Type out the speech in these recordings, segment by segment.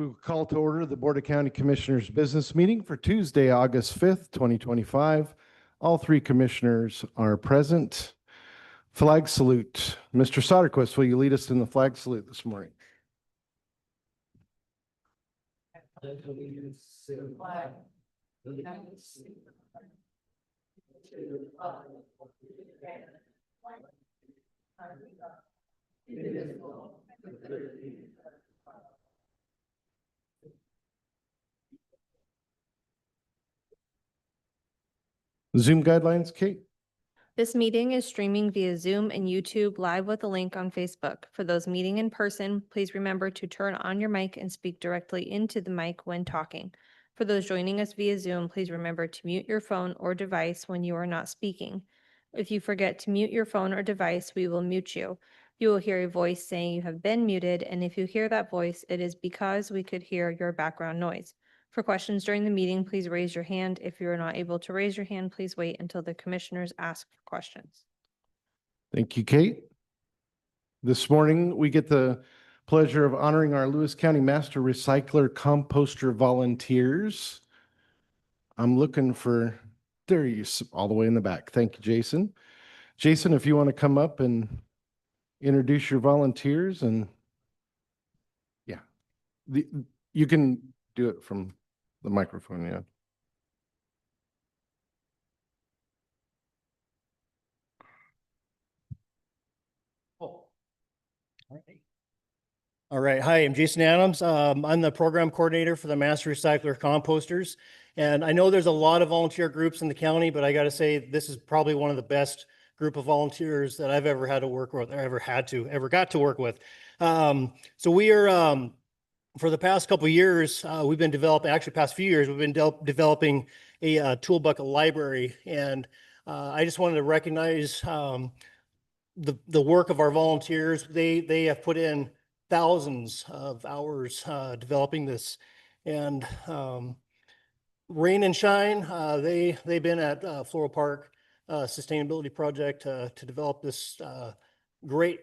We will call to order the Board of County Commissioners business meeting for Tuesday, August 5th, 2025. All three commissioners are present. Flag salute. Mr. Soderquist, will you lead us in the flag salute this morning? Zoom guidelines, Kate? This meeting is streaming via Zoom and YouTube live with a link on Facebook. For those meeting in person, please remember to turn on your mic and speak directly into the mic when talking. For those joining us via Zoom, please remember to mute your phone or device when you are not speaking. If you forget to mute your phone or device, we will mute you. You will hear a voice saying you have been muted, and if you hear that voice, it is because we could hear your background noise. For questions during the meeting, please raise your hand. If you are not able to raise your hand, please wait until the commissioners ask for questions. Thank you, Kate. This morning, we get the pleasure of honoring our Lewis County Master Recycler Composter volunteers. I'm looking for, there you all the way in the back. Thank you, Jason. Jason, if you want to come up and introduce your volunteers, and yeah, you can do it from the microphone, yeah. Oh, all right. Hi, I'm Jason Adams. I'm the program coordinator for the Master Recycler Composters. And I know there's a lot of volunteer groups in the county, but I got to say, this is probably one of the best group of volunteers that I've ever had to work with, or ever got to work with. So we are, for the past couple of years, we've been developing, actually past few years, we've been developing a tool bucket library. And I just wanted to recognize the work of our volunteers. They have put in thousands of hours developing this. And rain and shine, they've been at Floral Park Sustainability Project to develop this great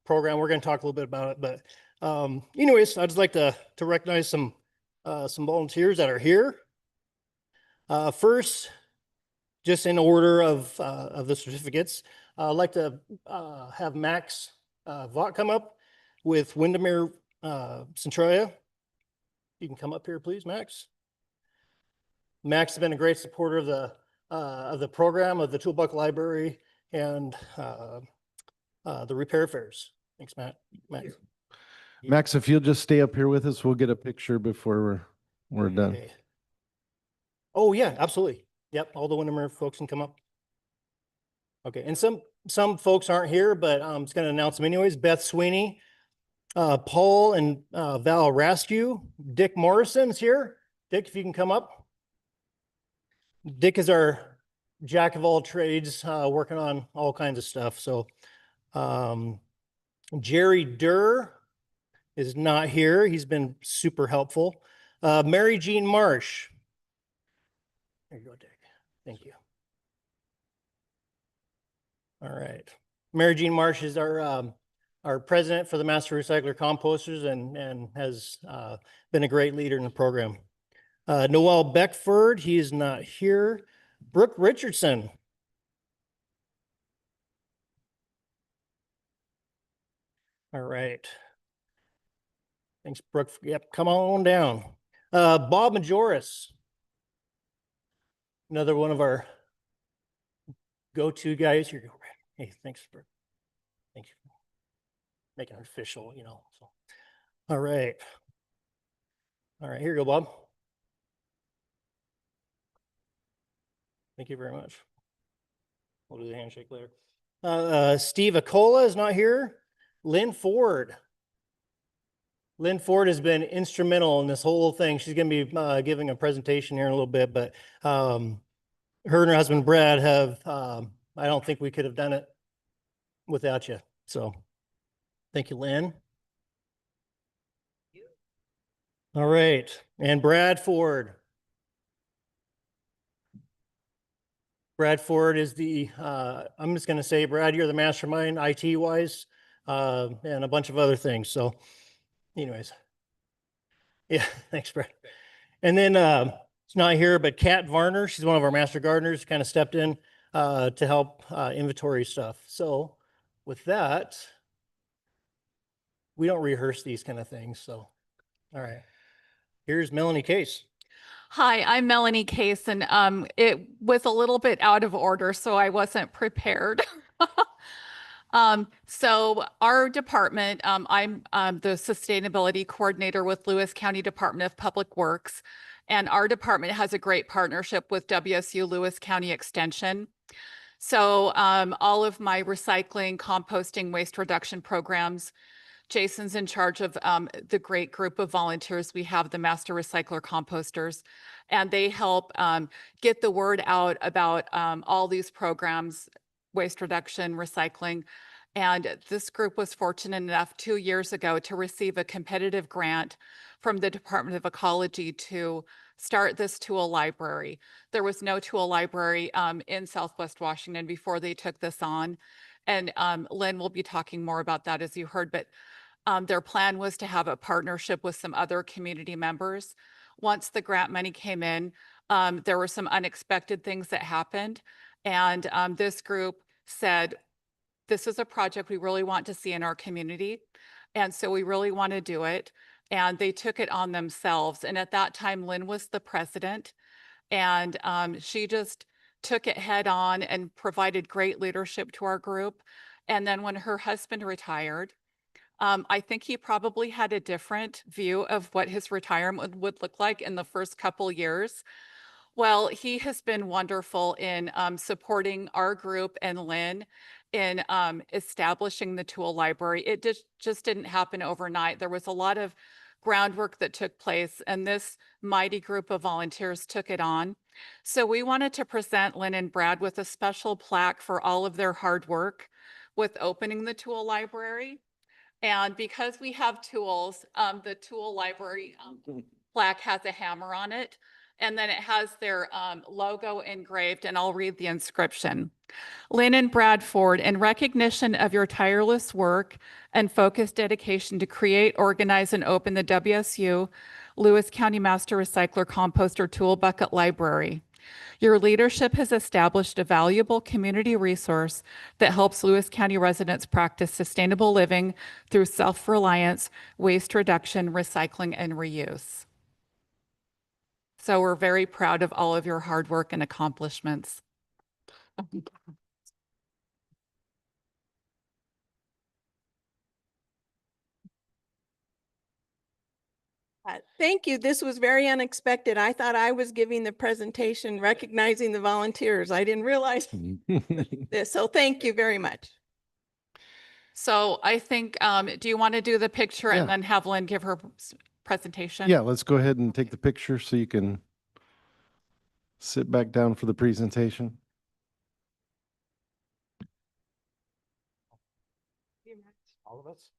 program. We're going to talk a little bit about it, but anyways, I'd just like to recognize some volunteers that are here. First, just in order of the certificates, I'd like to have Max Vaught come up with Windermere Centralia. You can come up here, please, Max. Max has been a great supporter of the program, of the Tool Bucket Library, and the repair fairs. Thanks, Max. Max, if you'll just stay up here with us, we'll get a picture before we're done. Okay. Oh yeah, absolutely. Yep, all the Windermere folks can come up. Okay, and some folks aren't here, but I'm just going to announce them anyways. Beth Sweeney, Paul and Val Raskew, Dick Morrison's here. Dick, if you can come up. Dick is our jack of all trades, working on all kinds of stuff. So Jerry Durr is not here. He's been super helpful. Mary Jean Marsh. There you go, Dick. Thank you. All right. Mary Jean Marsh is our president for the Master Recycler Composters and has been a great leader in the program. Noel Beckford, he is not here. Brooke Richardson. All right. Thanks, Brooke. Yep, come on down. Bob Majoris, another one of our go-to guys here. Hey, thanks, Brooke. Thank you for making it official, you know. So, all right. All right, here you go, Bob. Thank you very much. We'll do the handshake later. Steve Acola is not here. Lynn Ford. Lynn Ford has been instrumental in this whole thing. She's going to be giving a presentation here in a little bit, but her and her husband Brad have, I don't think we could have done it without you. So thank you, Lynn. All right. And Brad Ford. Brad Ford is the, I'm just going to say, Brad, you're the mastermind IT-wise and a bunch of other things. So anyways. Yeah, thanks, Brad. And then it's not here, but Kat Varner, she's one of our master gardeners, kind of stepped in to help inventory stuff. So with that, we don't rehearse these kind of things. So, all right. Here's Melanie Case. Hi, I'm Melanie Case, and it was a little bit out of order, so I wasn't prepared. So our department, I'm the sustainability coordinator with Lewis County Department of Public Works, and our department has a great partnership with WSU Lewis County Extension. So all of my recycling, composting, waste reduction programs, Jason's in charge of the great group of volunteers. We have the Master Recycler Composters, and they help get the word out about all these programs, waste reduction, recycling. And this group was fortunate enough 2 years ago to receive a competitive grant from the Department of Ecology to start this tool library. There was no tool library in Southwest Washington before they took this on. And Lynn will be talking more about that, as you heard, but their plan was to have a partnership with some other community members. Once the grant money came in, there were some unexpected things that happened. And this group said, this is a project we really want to see in our community. And so we really want to do it. And they took it on themselves. And at that time, Lynn was the president. And she just took it head on and provided great leadership to our group. And then when her husband retired, I think he probably had a different view of what his retirement would look like in the first couple years. Well, he has been wonderful in supporting our group and Lynn in establishing the tool library. It just didn't happen overnight. There was a lot of groundwork that took place, and this mighty group of volunteers took it on. So we wanted to present Lynn and Brad with a special plaque for all of their hard work with opening the tool library. And because we have tools, the tool library plaque has a hammer on it. And then it has their logo engraved, and I'll read the inscription. Lynn and Brad Ford, in recognition of your tireless work and focused dedication to create, organize, and open the WSU Lewis County Master Recycler Composter Tool Bucket Library. Your leadership has established a valuable community resource that helps Lewis County residents practice sustainable living through self-reliance, waste reduction, recycling, and reuse. So we're very proud of all of your hard work and accomplishments. Thank you. This was very unexpected. I thought I was giving the presentation recognizing the volunteers. I didn't realize this. So thank you very much. So I think, do you want to do the picture Yeah. and then have Lynn give her presentation? Yeah, let's go ahead and take the picture so you can sit back down for the presentation. All of us.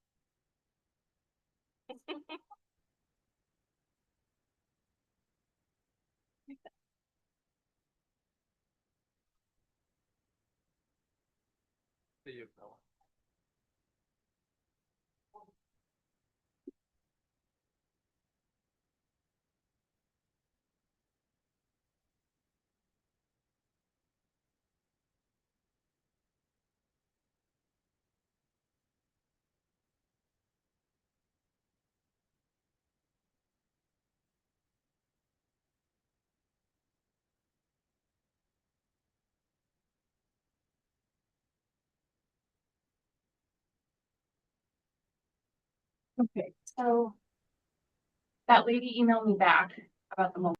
Okay, so that lady emailed me back about the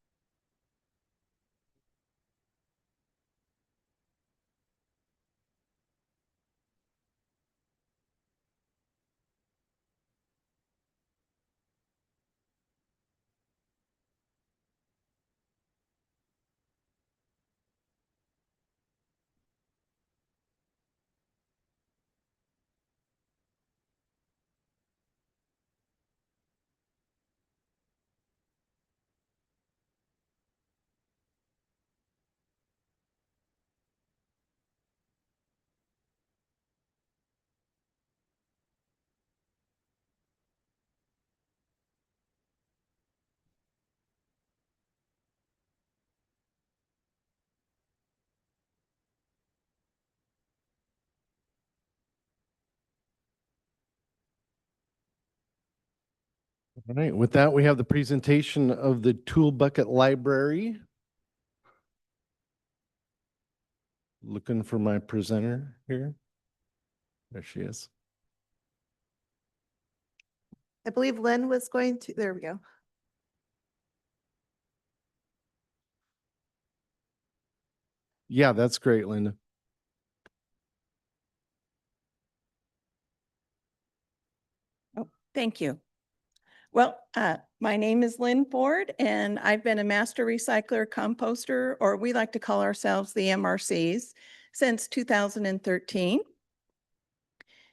All right, with that, we have the presentation of the Tool Bucket Library. Looking for my presenter here. There she is. I believe Lynn was going to, there we go. Yeah, that's great, Linda. Oh, thank you. Well, my name is Lynn Ford, and I've been a master recycler composter, or we like to call ourselves the MRCs, since 2013.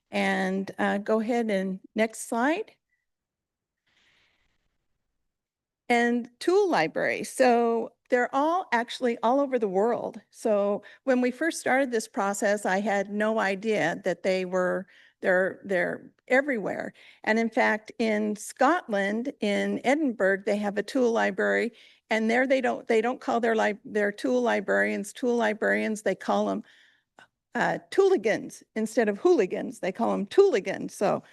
And go ahead and next slide. And tool libraries. So they're all actually all over the world. So when we first started this process, I had no idea that they're everywhere. And in fact, in Scotland, in Edinburgh, they have a tool library, and there they don't call their tool librarians. They call them tooligans instead of hooligans. They call them tooligans. So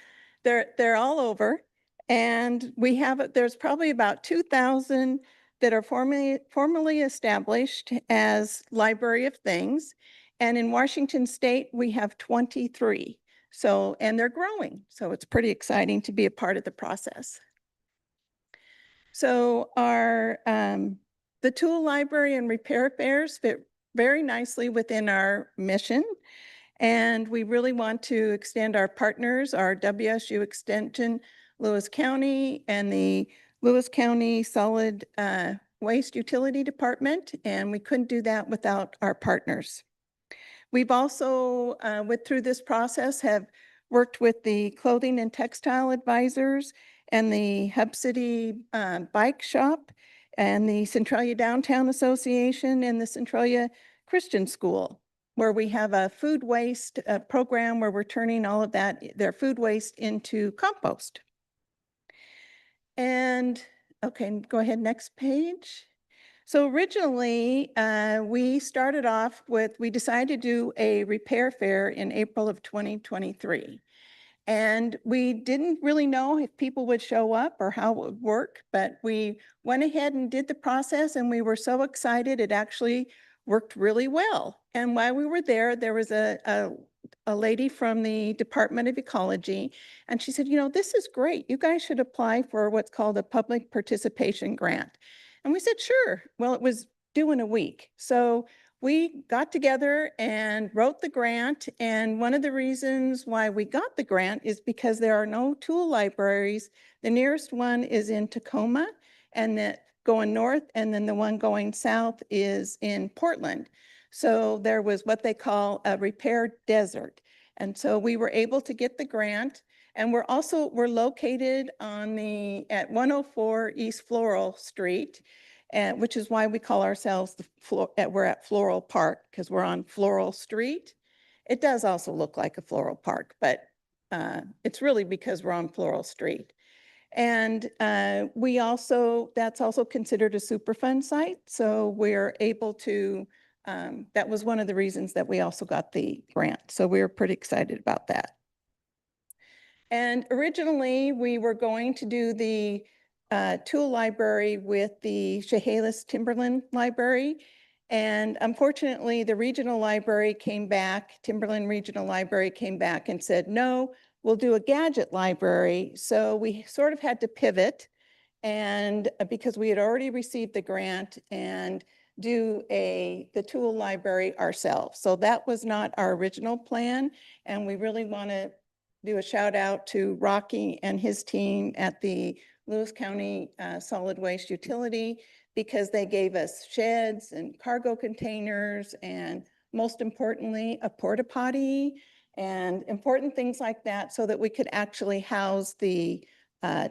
they're all over. And we have, there's probably about 2,000 that are formally established as Library of Things. And in Washington State, we have 23. So, and they're growing. So it's pretty exciting to be a part of the process. So our, the tool library and repair fairs fit very nicely within our mission. And we really want to extend our partners, our WSU Extension, Lewis County, and the Lewis County Solid Waste Utility Department. And we couldn't do that without our partners. We've also, through this process, have worked with the clothing and textile advisors and the Hub City Bike Shop and the Centralia Downtown Association and the Centralia Christian School, where we have a food waste program where we're turning all of that, their food waste, into compost. And, okay, go ahead, next page. So originally, we started off with, we decided to do a repair fair in April of 2023. And we didn't really know if people would show up or how it would work, but we went ahead and did the process, and we were so excited. It actually worked really well. And while we were there, there was a lady from the Department of Ecology, and she said, you know, this is great. You guys should apply for what's called a public participation grant. And we said, sure. Well, it was due in a week. So we got together and wrote the grant. And one of the reasons why we got the grant is because there are no tool libraries. The nearest one is in Tacoma, and that going north, and then the one going south is in Portland. So there was what they call a repair desert. And so we were able to get the grant. And we're located on at 104 East Floral Street, which is why we call ourselves we're at Floral Park, because we're on Floral Street. It does also look like a floral park, but it's really because we're on Floral Street. And that's also considered a Superfund site. So we're able to, that was one of the reasons that we also got the grant. So we were pretty excited about that. And originally, we were going to do the tool library with the Chehalis Timberland Library. And unfortunately, the regional library came back, Timberland Regional Library came back and said, no, we'll do a gadget library. So we sort of had to pivot, and because we had already received the grant, and do the tool library ourselves. So that was not our original plan. And we really want to do a shout out to Rocky and his team at the Lewis County Solid Waste Utility, because they gave us sheds and cargo containers, and most importantly, a porta potty and important things like that, so that we could actually house the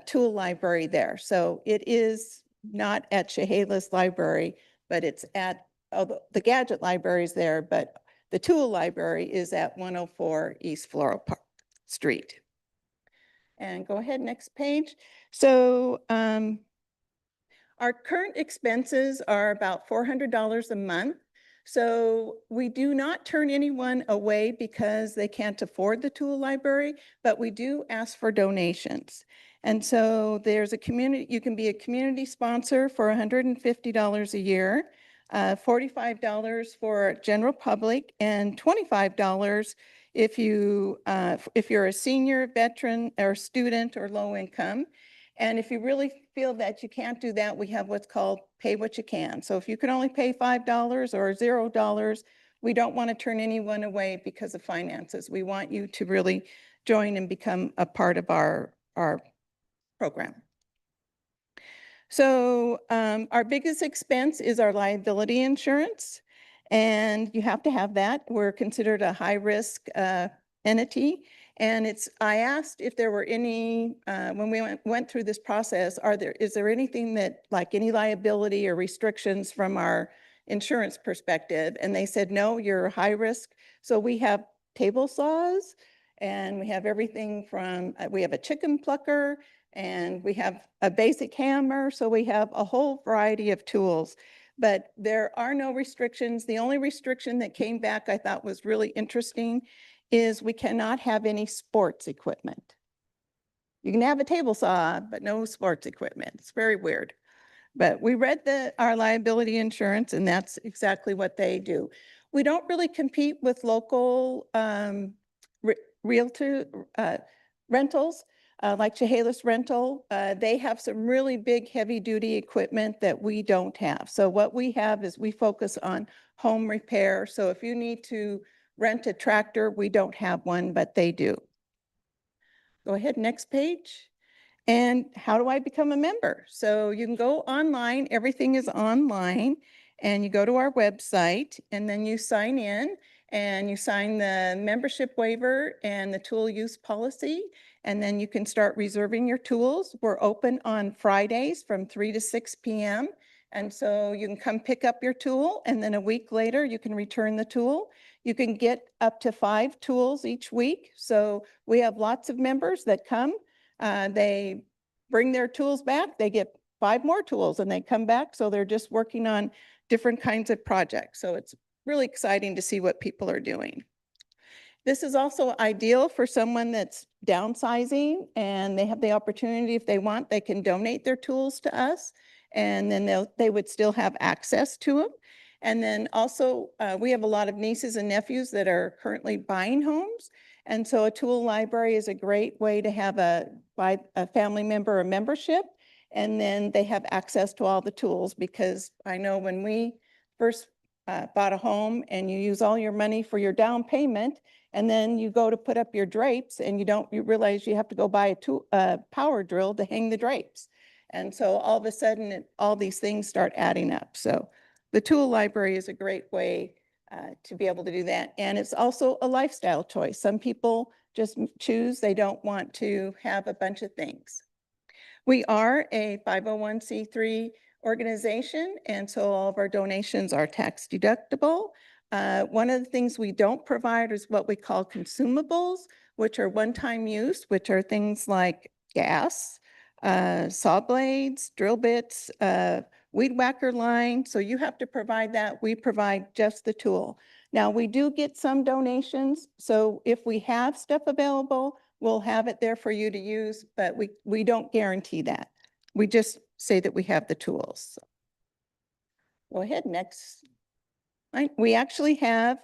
tool library there. So it is not at Chehalis Library, but it's at, the gadget library is there, but the tool library is at 104 East Floral Park Street. And go ahead, next page. So our current expenses are about $400 a month. So we do not turn anyone away because they can't afford the tool library, but we do ask for donations. And so there's a community, you can be a community sponsor for $150 a year, $45 for general public, and $25 if you're a senior, veteran, or student, or low income. And if you really feel that you can't do that, we have what's called pay what you can. So if you can only pay $5 or $0, we don't want to turn anyone away because of finances. We want you to really join and become a part of our program. So our biggest expense is our liability insurance, and you have to have that. We're considered a high-risk entity. And I asked if there were any, when we went through this process, is there anything that, like any liability or restrictions from our insurance perspective? And they said, no, you're high risk. So we have table saws, and we have everything from, we have a chicken plucker, and we have a basic hammer. So we have a whole variety of tools, but there are no restrictions. The only restriction that came back I thought was really interesting is we cannot have any sports equipment. You can have a table saw, but no sports equipment. It's very weird. But we read our liability insurance, and that's exactly what they do. We don't really compete with local realtor rentals like Chehalis Rental. They have some really big heavy duty equipment that we don't have. So what we have is we focus on home repair. So if you need to rent a tractor, we don't have one, but they do. Go ahead, next page. And how do I become a member? So you can go online, everything is online, and you go to our website, and then you sign in, and you sign the membership waiver and the tool use policy, and then you can start reserving your tools. We're open on Fridays from 3 to 6 p.m. And so you can come pick up your tool, and then a week later you can return the tool. You can get up to 5 tools each week. So we have lots of members that come. They bring their tools back, they get 5 more tools, and they come back. So they're just working on different kinds of projects. So it's really exciting to see what people are doing. This is also ideal for someone that's downsizing, and they have the opportunity, if they want, they can donate their tools to us, and then they would still have access to them. And then also, we have a lot of nieces and nephews that are currently buying homes. And so a tool library is a great way to buy a family member a membership, and then they have access to all the tools. Because I know when we first bought a home and you use all your money for your down payment, and then you go to put up your drapes and you realize you have to go buy a power drill to hang the drapes. And so all of a sudden, all these things start adding up. So the tool library is a great way to be able to do that. And it's also a lifestyle choice. Some people just choose, they don't want to have a bunch of things. We are a 501c3 organization, and so all of our donations are tax deductible. One of the things we don't provide is what we call consumables, which are one-time use, which are things like gas, saw blades, drill bits, weed whacker line. So you have to provide that. We provide just the tool. Now, we do get some donations. So if we have stuff available, we'll have it there for you to use, but we don't guarantee that. We just say that we have the tools. Go ahead, next. We actually have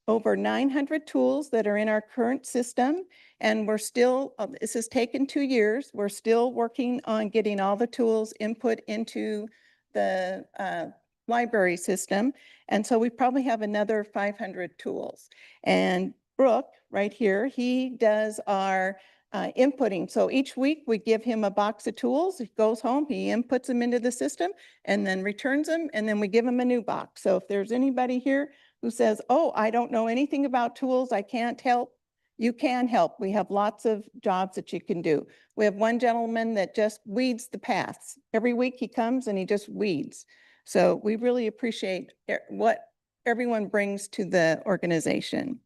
over 900 tools that are in our current system, and we're still, this has taken 2 years. We're still working on getting all the tools input into the library system. And so we probably have another 500 tools. And Brooke, right here, he does our inputting. So each week we give him a box of tools. He goes home, he inputs them into the system and then returns them, and then we give him a new box. So if there's anybody here who says, oh, I don't know anything about tools, I can't help, you can help. We have lots of jobs that you can do. We have one gentleman that just weeds the paths. Every week he comes and he just weeds. So we really appreciate what everyone brings to the organization.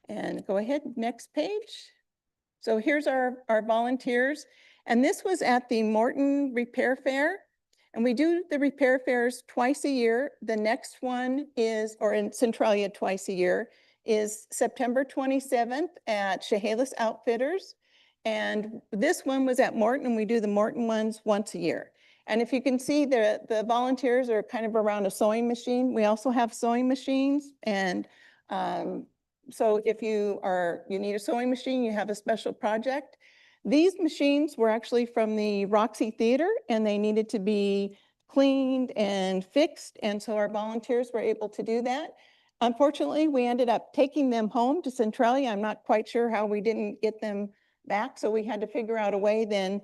And go ahead, next page. So here's our volunteers. And this was at the Morton Repair Fair. And we do the repair fairs twice a year. The next one is, or in Centralia twice a year, is September 27th at Chehalis Outfitters. And this one was at Morton, and we do the Morton ones once a year. And if you can see, the volunteers are kind of around a sewing machine. We also have sewing machines. And so if you need a sewing machine, you have a special project. These machines were actually from the Roxy Theater, and they needed to be cleaned and fixed. And so our volunteers were able to do that. Unfortunately, we ended up taking them home to Centralia. I'm not quite sure how we didn't get them back. So we had to figure out a way then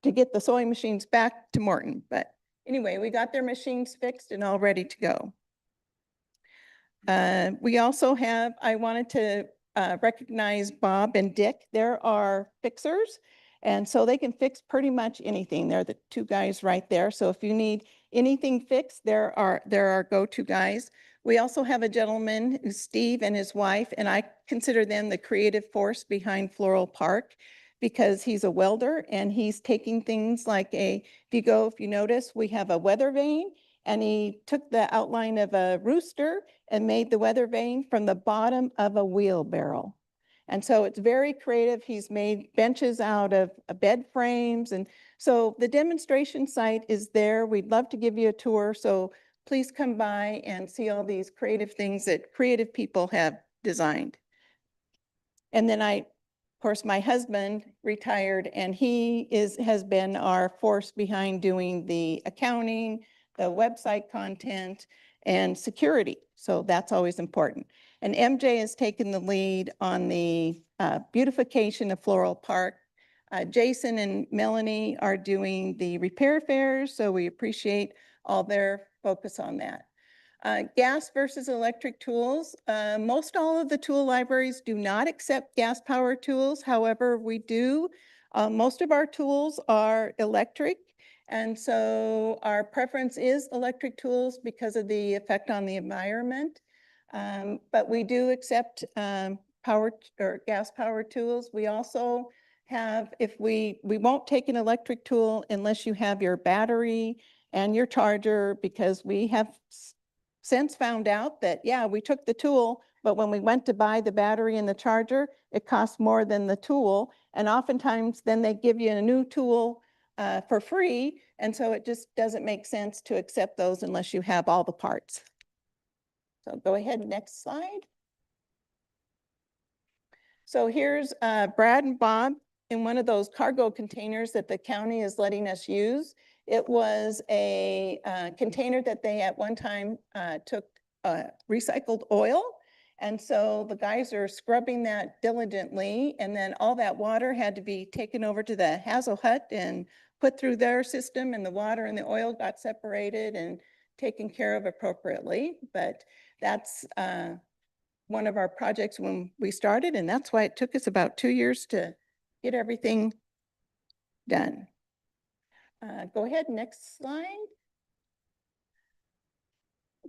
to get the sewing machines back to Morton. But anyway, we got their machines fixed and all ready to go. We also have, I wanted to recognize Bob and Dick. They're our fixers. And so they can fix pretty much anything. They're the two guys right there. So if you need anything fixed, they're our go-to guys. We also have a gentleman who's Steve and his wife, and I consider them the creative force behind Floral Park because he's a welder and he's taking things like if you notice, we have a weather vane, and he took the outline of a rooster and made the weather vane from the bottom of a wheelbarrow. And so it's very creative. He's made benches out of bed frames. And so the demonstration site is there. We'd love to give you a tour. So please come by and see all these creative things that creative people have designed. And then of course, my husband retired, and he has been our force behind doing the accounting, the website content, and security. So that's always important. And MJ has taken the lead on the beautification of Floral Park. Jason and Melanie are doing the repair fairs, so we appreciate all their focus on that. Gas versus electric tools. Most all of the tool libraries do not accept gas-powered tools. However, we do. Most of our tools are electric. And so our preference is electric tools because of the effect on the environment. But we do accept power or gas-powered tools. We also have, we won't take an electric tool unless you have your battery and your charger, because we have since found out that, yeah, we took the tool, but when we went to buy the battery and the charger, it costs more than the tool. And oftentimes then they give you a new tool for free. And so it just doesn't make sense to accept those unless you have all the parts. So go ahead, next slide. So here's Brad and Bob in one of those cargo containers that the county is letting us use. It was a container that they at one time took recycled oil. And so the guys are scrubbing that diligently, and then all that water had to be taken over to the Hazel Hut and put through their system, and the water and the oil got separated and taken care of appropriately. But that's one of our projects when we started, and that's why it took us about 2 years to get everything done. Go ahead, next slide.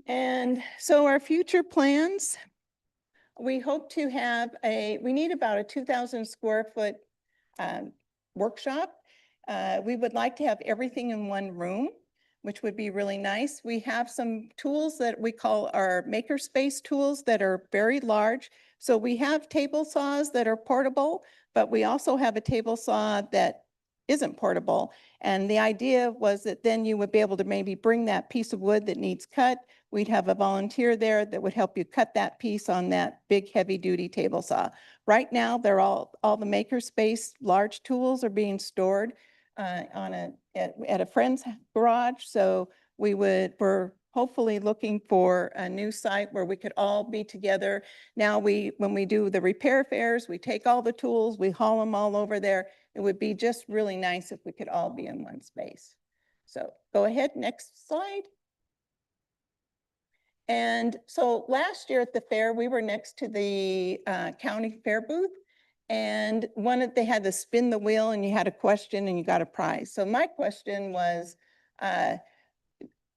And so our future plans, we hope to have we need about a 2,000 square foot workshop. We would like to have everything in one room, which would be really nice. We have some tools that we call our makerspace tools that are very large. So we have table saws that are portable, but we also have a table saw that isn't portable. And the idea was that then you would be able to maybe bring that piece of wood that needs cut. We'd have a volunteer there that would help you cut that piece on that big heavy duty table saw. Right now, they're all the makerspace large tools are being stored at a friend's garage. So we're hopefully looking for a new site where we could all be together. Now when we do the repair fairs, we take all the tools, we haul them all over there. It would be just really nice if we could all be in one space. So go ahead, next slide. And so last year at the fair, we were next to the county fair booth. And they had to spin the wheel, and you had a question and you got a prize. So my question was,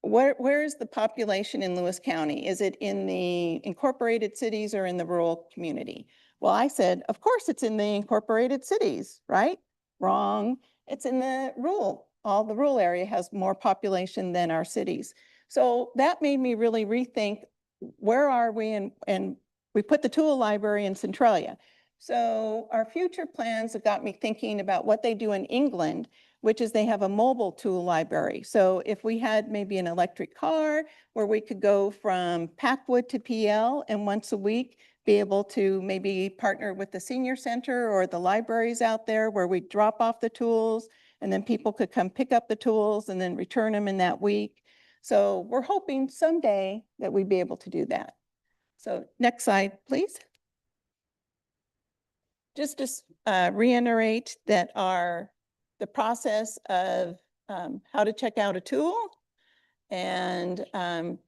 where is the population in Lewis County? Is it in the incorporated cities or in the rural community? Well, I said, of course it's in the incorporated cities, right? Wrong. It's in the rural. All the rural area has more population than our cities. So that made me really rethink, where are we? And we put the tool library in Centralia. So our future plans have got me thinking about what they do in England, which is they have a mobile tool library. So if we had maybe an electric car where we could go from Packwood to PL and once a week be able to maybe partner with the senior center or the libraries out there where we drop off the tools and then people could come pick up the tools and then return them in that week. So we're hoping someday that we'd be able to do that. So next slide, please. Just to reiterate that the process of how to check out a tool, and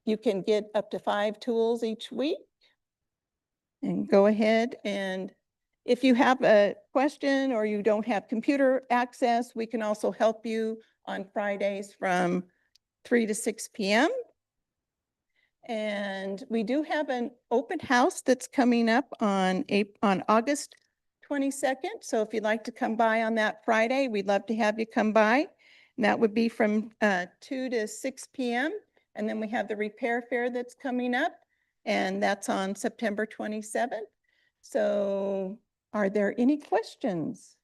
you can get up to 5 tools each week. And go ahead, and if you have a question or you don't have computer access, we can also help you on Fridays from 3 to 6 p.m. And we do have an open house that's coming up on August 22nd. So if you'd like to come by on that Friday, we'd love to have you come by. And that would be from 2 to 6 p.m. And then we have the repair fair that's coming up, and that's on September 27th. So are there any questions?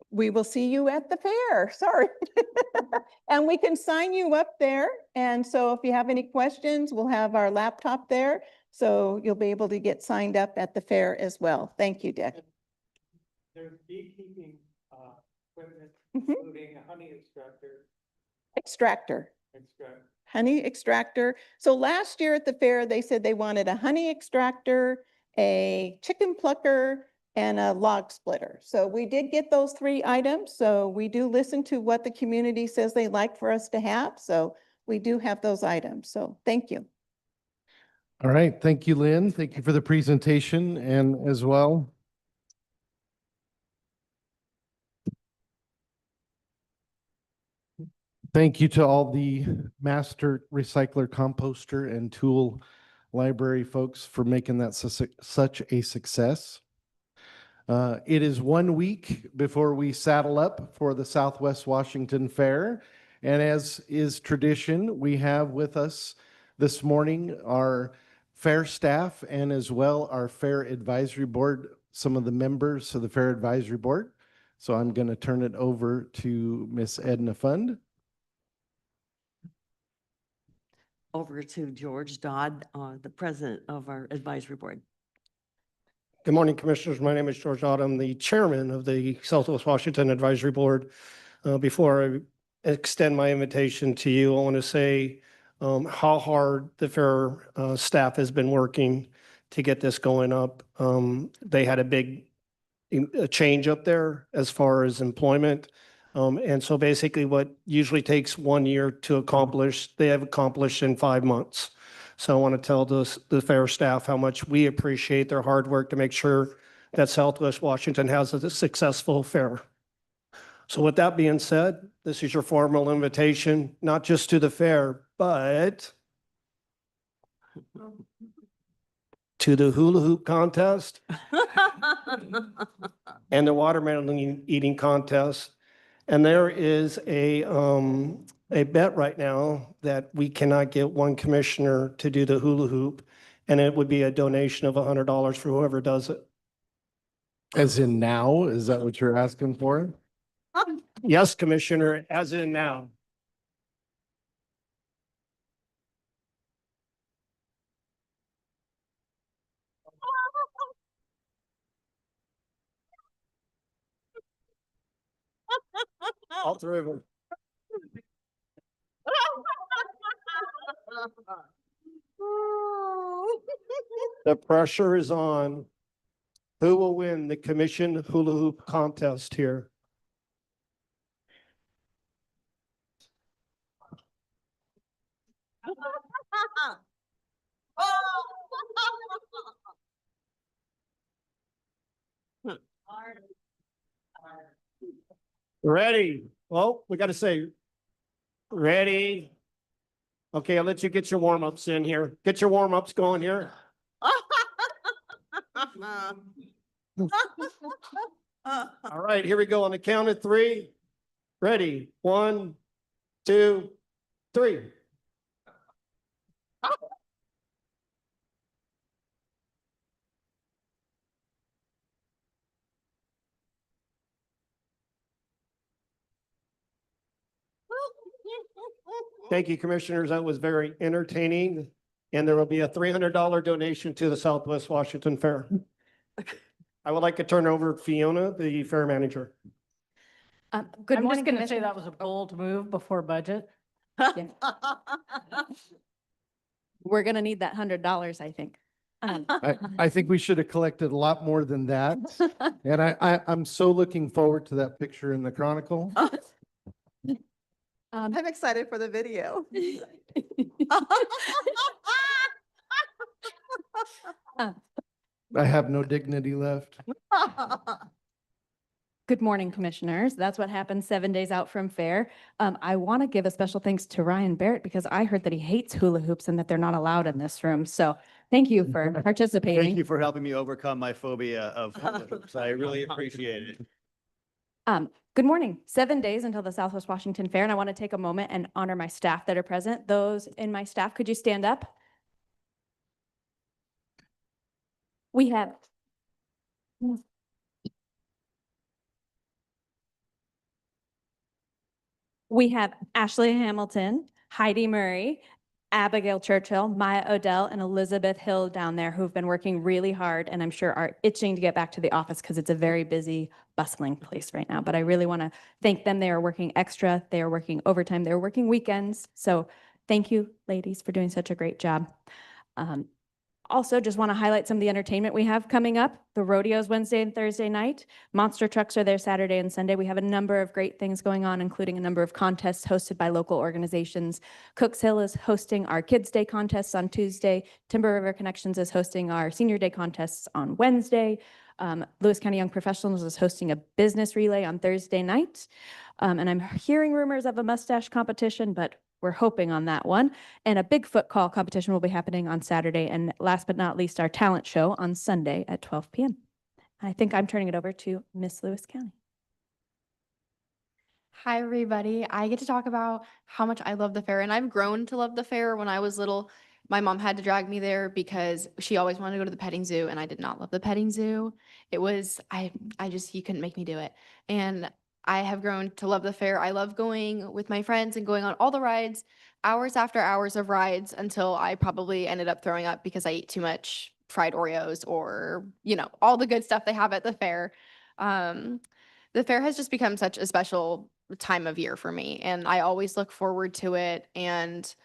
We will see you at the fair, sorry. And we can sign you up there. And so if you have any questions, we'll have our laptop there. So you'll be able to get signed up at the fair as well. Thank you, Dick. There's beekeeping equipment, Mhm. including a honey extractor. Honey extractor. So last year at the fair, they said they wanted a honey extractor, a chicken plucker, and a log splitter. So we did get those 3 items. So we do listen to what the community says they like for us to have. So we do have those items. So thank you. All right. Thank you, Lynn. Thank you for the presentation and as well. Thank you to all the master recycler, composter, and tool library folks for making that such a success. It is 1 week before we saddle up for the Southwest Washington Fair. And as is tradition, we have with us this morning our fair staff and as well our fair advisory board, some of the members of the fair advisory board. So I'm going to turn it over to Miss Edna Fund. Over to George Dodd, the president of our advisory board. Good morning, Commissioners. My name is George Ott. I'm the chairman of the Southwest Washington Advisory Board. Before I extend my invitation to you, I want to say how hard the fair staff has been working to get this going up. They had a big change up there as far as employment. And so basically what usually takes 1 year to accomplish, they have accomplished in 5 months. So I want to tell the fair staff how much we appreciate their hard work to make sure that Southwest Washington has a successful fair. So with that being said, this is your formal invitation, not just to the fair, but to the hula hoop contest and the watermelon eating contest. And there is a bet right now that we cannot get one commissioner to do the hula hoop, and it would be a donation of $100 for whoever does it. As in now, is that what you're asking for? Yes, Commissioner, as in now. All 3 of them. The pressure is on. Who will win the commission hula hoop contest here? Ready? Well, we got to say, ready. Okay, I'll let you get your warm-ups in here. Get your warm-ups going here. All right, here we go on the count of 3. Ready? 1, 2, 3. Thank you, commissioners. That was very entertaining. And there will be a $300 donation to the Southwest Washington Fair. I would like to turn over Fiona, the fair manager. Good I'm morning, just gonna say Commissioner. that was a bold move before budget. We're gonna need that $100, I think. I think we should have collected a lot more than that. And I'm so looking forward to that picture in the Chronicle. I'm excited for the video. I have no dignity left. Good morning, Commissioners. That's what happens 7 days out from fair. I want to give a special thanks to Ryan Barrett because I heard that he hates hula hoops and that they're not allowed in this room. So thank you for participating. Thank you for helping me overcome my phobia of hula hoops. I really appreciate it. Good morning. 7 days until the Southwest Washington Fair, and I want to take a moment and honor my staff that are present. Those in my staff, could you stand up? We have Ashley Hamilton, Heidi Murray, Abigail Churchill, Maya Odell, and Elizabeth Hill down there who've been working really hard and I'm sure are itching to get back to the office because it's a very busy, bustling place right now. But I really want to thank them. They are working extra. They are working overtime. They're working weekends. So thank you, ladies, for doing such a great job. Also, just want to highlight some of the entertainment we have coming up. The rodeos Wednesday and Thursday night. Monster trucks are there Saturday and Sunday. We have a number of great things going on, including a number of contests hosted by local organizations. Cooks Hill is hosting our Kids Day contests on Tuesday. Timber River Connections is hosting our Senior Day contests on Wednesday. Lewis County Young Professionals is hosting a business relay on Thursday night. And I'm hearing rumors of a mustache competition, but we're hoping on that one. And a Bigfoot call competition will be happening on Saturday. And last but not least, our talent show on Sunday at 12 p.m. I think I'm turning it over to Miss Lewis County. Hi, everybody. I get to talk about how much I love the fair, and I've grown to love the fair. When I was little, my mom had to drag me there because she always wanted to go to the petting zoo, and I did not love the petting zoo. It was, you couldn't make me do it. And I have grown to love the fair. I love going with my friends and going on all the rides, hours after hours of rides until I probably ended up throwing up because I ate too much fried Oreos or, all the good stuff they have at the fair. The fair has just become such a special time of year for me, and I always look forward to it. And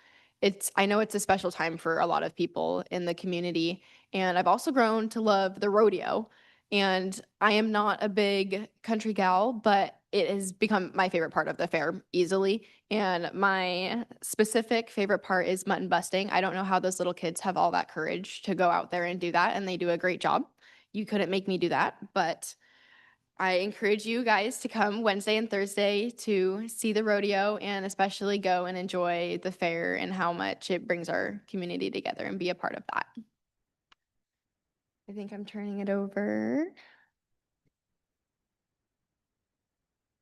I know it's a special time for a lot of people in the community. And I've also grown to love the rodeo. And I am not a big country gal, but it has become my favorite part of the fair easily. And my specific favorite part is mutton busting. I don't know how those little kids have all that courage to go out there and do that, and they do a great job. You couldn't make me do that, but I encourage you guys to come Wednesday and Thursday to see the rodeo and especially go and enjoy the fair and how much it brings our community together and be a part of that. I think I'm turning it over.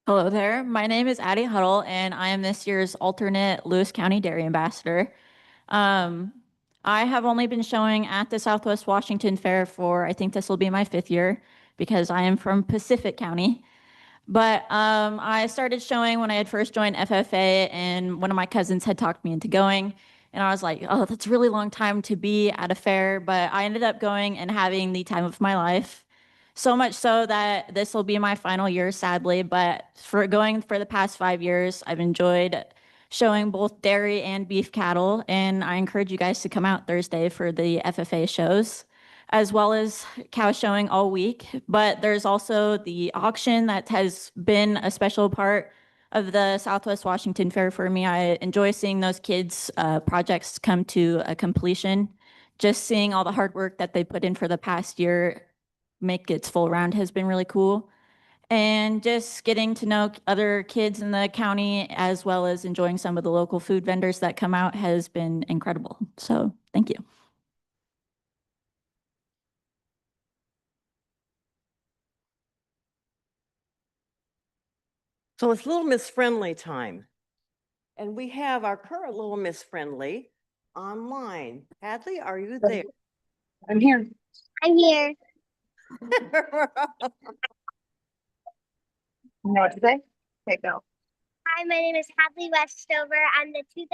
Hello there. My name is Addie Huddle, and I am this year's alternate Lewis County Dairy Ambassador. I have only been showing at the Southwest Washington Fair for, I think this will be my 5th year because I am from Pacific County. But I started showing when I had first joined FFA, and one of my cousins had talked me into going. And I was like, oh, that's a really long time to be at a fair. But I ended up going and having the time of my life. So much so that this will be my final year, sadly. But for going for the past 5 years, I've enjoyed showing both dairy and beef cattle. And I encourage you guys to come out Thursday for the FFA shows, as well as cow showing all week. But there's also the auction that has been a special part of the Southwest Washington Fair for me. I enjoy seeing those kids' projects come to a completion. Just seeing all the hard work that they put in for the past year make its full round has been really cool. And just getting to know other kids in the county, as well as enjoying some of the local food vendors that come out, has been incredible. So thank you. So it's Little Miss Friendly time. And we have our current Little Miss Friendly online. Hadley, are you there? I'm here. I'm here. You know what to say? Okay, go. Hi, my name is Hadley Westover. I'm the 2024-25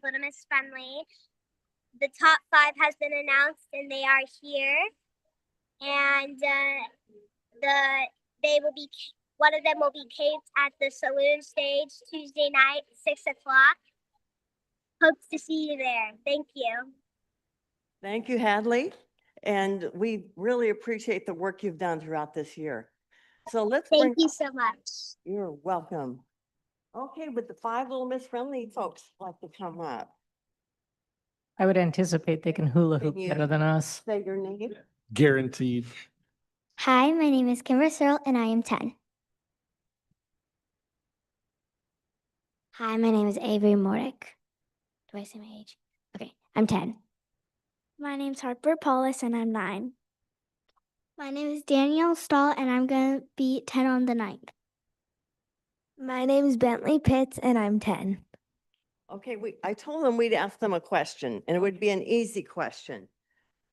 Little Miss Friendly. The top 5 has been announced and they are here. And they will be, one of them will be taped at the saloon stage Tuesday night, 6 o'clock. Hope to see you there. Thank you. Thank you, Hadley. And we really appreciate the work you've done throughout this year. So let's Thank bring, you so much. you're welcome. Okay, would the 5 Little Miss Friendly folks like to come up? I would anticipate they can hula hoop Can you better than us. Say your name. Guaranteed. Hi, my name is Kimber Searle and I am 10. Hi, my name is Avery Mordick. Do I say my age? Okay, I'm 10. My name's Harper Paulus and I'm 9. My name is Danielle Stahl and I'm going to be 10 on the 9th. My name is Bentley Pitts and I'm 10. Okay, I told them we'd ask them a question and it would be an easy question.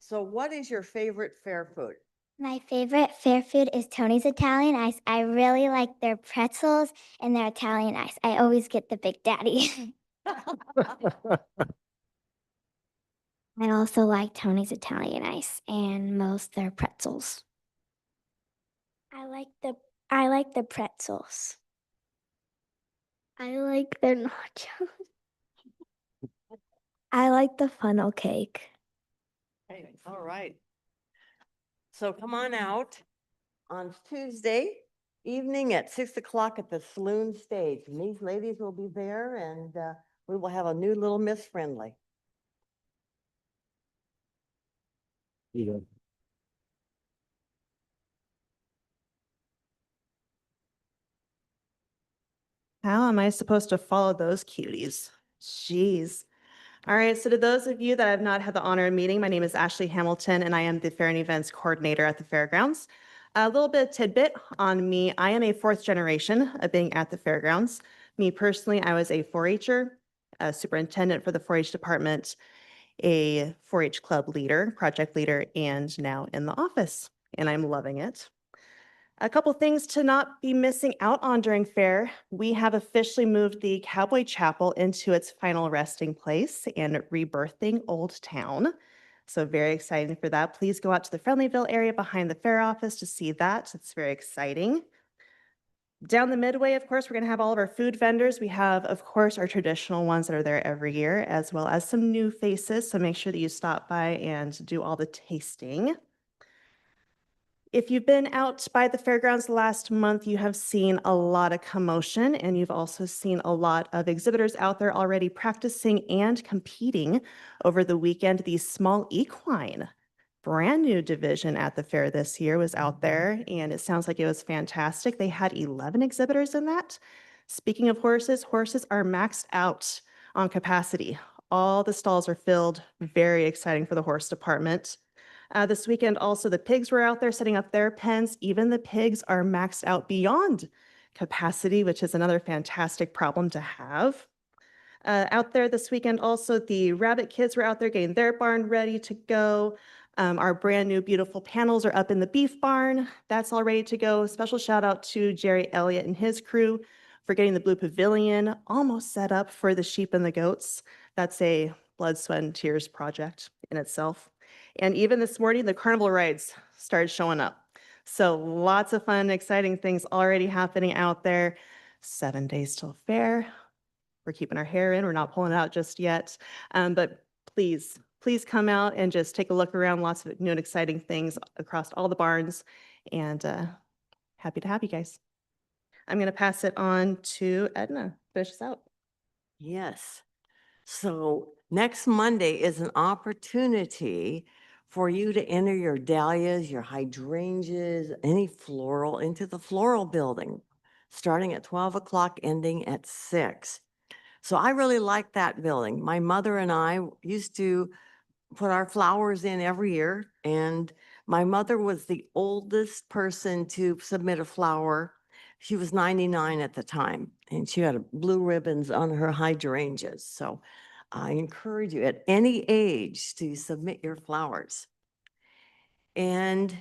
So what is your favorite fair food? My favorite fair food is Tony's Italian Ice. I really like their pretzels and their Italian ice. I always get the Big Daddy. I also like Tony's Italian Ice and most their pretzels. I like the pretzels. I like their nachos. I like the funnel cake. Okay, all right. So come on out on Tuesday evening at 6 o'clock at the saloon stage. And these ladies will be there and we will have a new Little Miss Friendly. How am I supposed to follow those cuties? Jeez. All right, so to those of you that have not had the honor of meeting, my name is Ashley Hamilton and I am the Fair and Events Coordinator at the Fairgrounds. A little bit of tidbit on me, I am a 4th generation of being at the Fairgrounds. Me personally, I was a 4-H'er, a superintendent for the 4-H department, a 4-H club leader, project leader, and now in the office, and I'm loving it. A couple things to not be missing out on during fair. We have officially moved the Cowboy Chapel into its final resting place and rebirthing Old Town. So very exciting for that. Please go out to the Friendlyville area behind the fair office to see that. It's very exciting. Down the midway, of course, we're going to have all of our food vendors. We have, of course, our traditional ones that are there every year, as well as some new faces. So make sure that you stop by and do all the tasting. If you've been out by the fairgrounds last month, you have seen a lot of commotion and you've also seen a lot of exhibitors out there already practicing and competing over the weekend. The small equine, brand new division at the fair this year was out there and it sounds like it was fantastic. They had 11 exhibitors in that. Speaking of horses, horses are maxed out on capacity. All the stalls are filled. Very exciting for the horse department. This weekend, also, the pigs were out there setting up their pens. Even the pigs are maxed out beyond capacity, which is another fantastic problem to have. Out there this weekend, also, the rabbit kids were out there getting their barn ready to go. Our brand new beautiful panels are up in the beef barn. That's all ready to go. Special shout out to Jerry Elliott and his crew for getting the Blue Pavilion almost set up for the sheep and the goats. That's a blood, sweat, and tears project in itself. And even this morning, the carnival rides started showing up. So lots of fun, exciting things already happening out there. 7 days till fair. We're keeping our hair in. We're not pulling it out just yet. But please come out and just take a look around. Lots of new and exciting things across all the barns. And happy to have you guys. I'm going to pass it on to Edna. Finish us out. Yes. So next Monday is an opportunity for you to enter your dahlias, your hydrangeas, any floral into the floral building, starting at 12 o'clock, ending at 6. So I really like that building. My mother and I used to put our flowers in every year, and my mother was the oldest person to submit a flower. She was 99 at the time, and she had blue ribbons on her hydrangeas. So I encourage you at any age to submit your flowers. And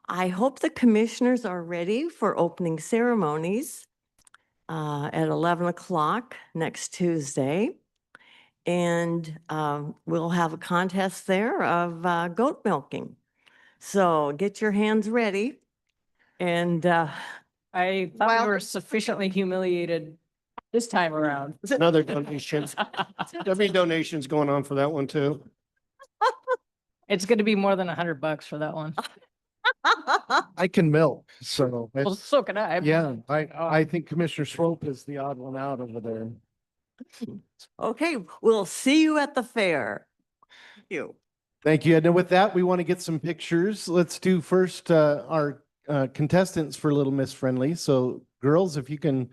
I hope the commissioners are ready for opening ceremonies. at 11 o'clock next Tuesday. And we'll have a contest there of goat milking. So get your hands ready. And I thought we were sufficiently humiliated this time around. Another donation. There'll be donations going on for that one too. It's going to be more than $100 for that one. I can milk, so. Well, so can I. Yeah, I think Commissioner Swope is the odd one out over there. Okay, we'll see you at the fair. Thank you. Thank you. And with that, we want to get some pictures. Let's do first our contestants for Little Miss Friendly. So girls, if you can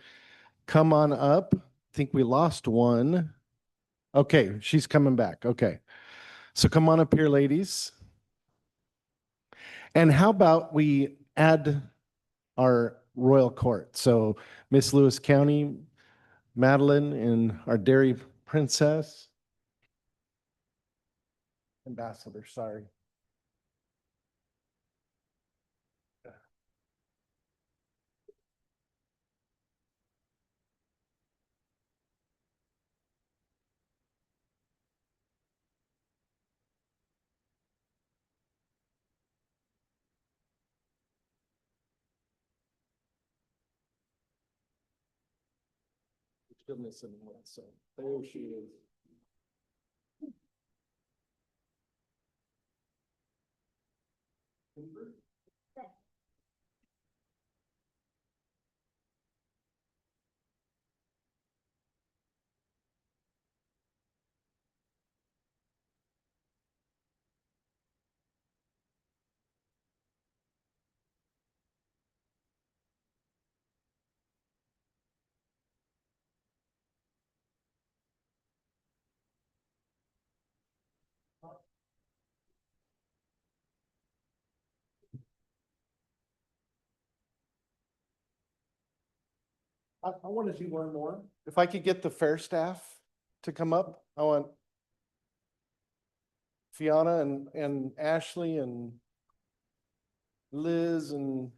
come on up. I think we lost one. Okay, she's coming back. Okay. So come on up here, ladies. And how about we add our royal court? So Miss Lewis County, Madeline, and our dairy princess. Ambassador, sorry. Still missing one, so there she is. I want to do one more. If I could get the fair staff to come up, I want Fiona and Ashley and Liz and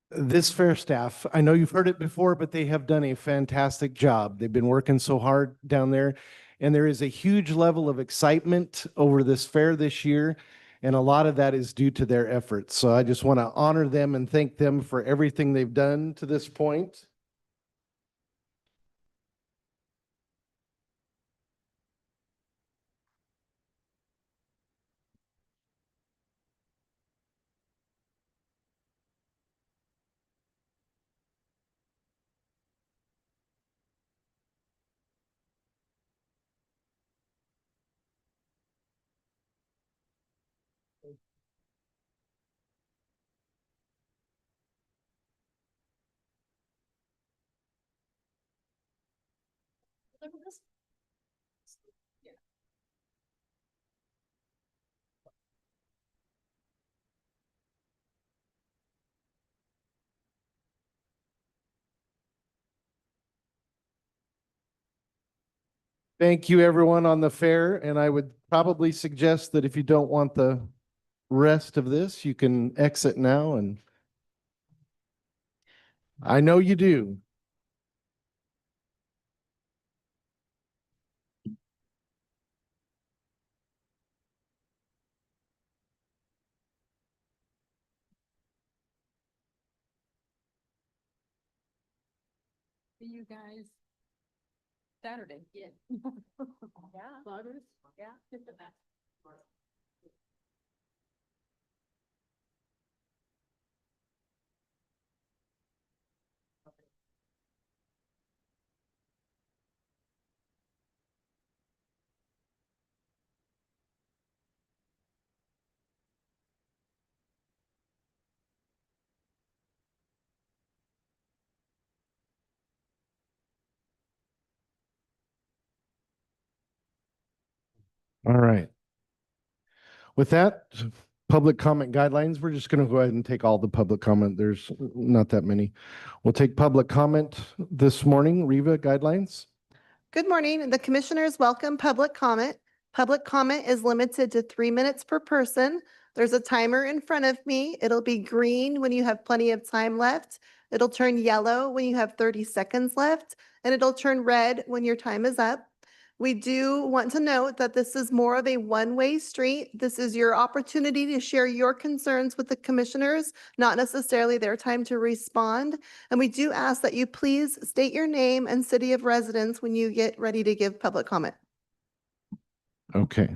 this fair staff. I know you've heard it before, but they have done a fantastic job. They've been working so hard down there, and there is a huge level of excitement over this fair this year. And a lot of that is due to their efforts. So I just want to honor them and thank them for everything they've done to this point. Thank you, everyone on the fair. And I would probably suggest that if you don't want the rest of this, you can exit now. And I know you do. See you guys Saturday. Yeah. Yeah. Yeah. All right. With that, public comment guidelines, we're just going to go ahead and take all the public comment. There's not that many. We'll take public comment this morning. Reva, guidelines? Good morning. The commissioners welcome public comment. Public comment is limited to 3 minutes per person. There's a timer in front of me. It'll be green when you have plenty of time left. It'll turn yellow when you have 30 seconds left, and it'll turn red when your time is up. We do want to note that this is more of a one-way street. This is your opportunity to share your concerns with the commissioners, not necessarily their time to respond. And we do ask that you please state your name and city of residence when you get ready to give public comment. Okay.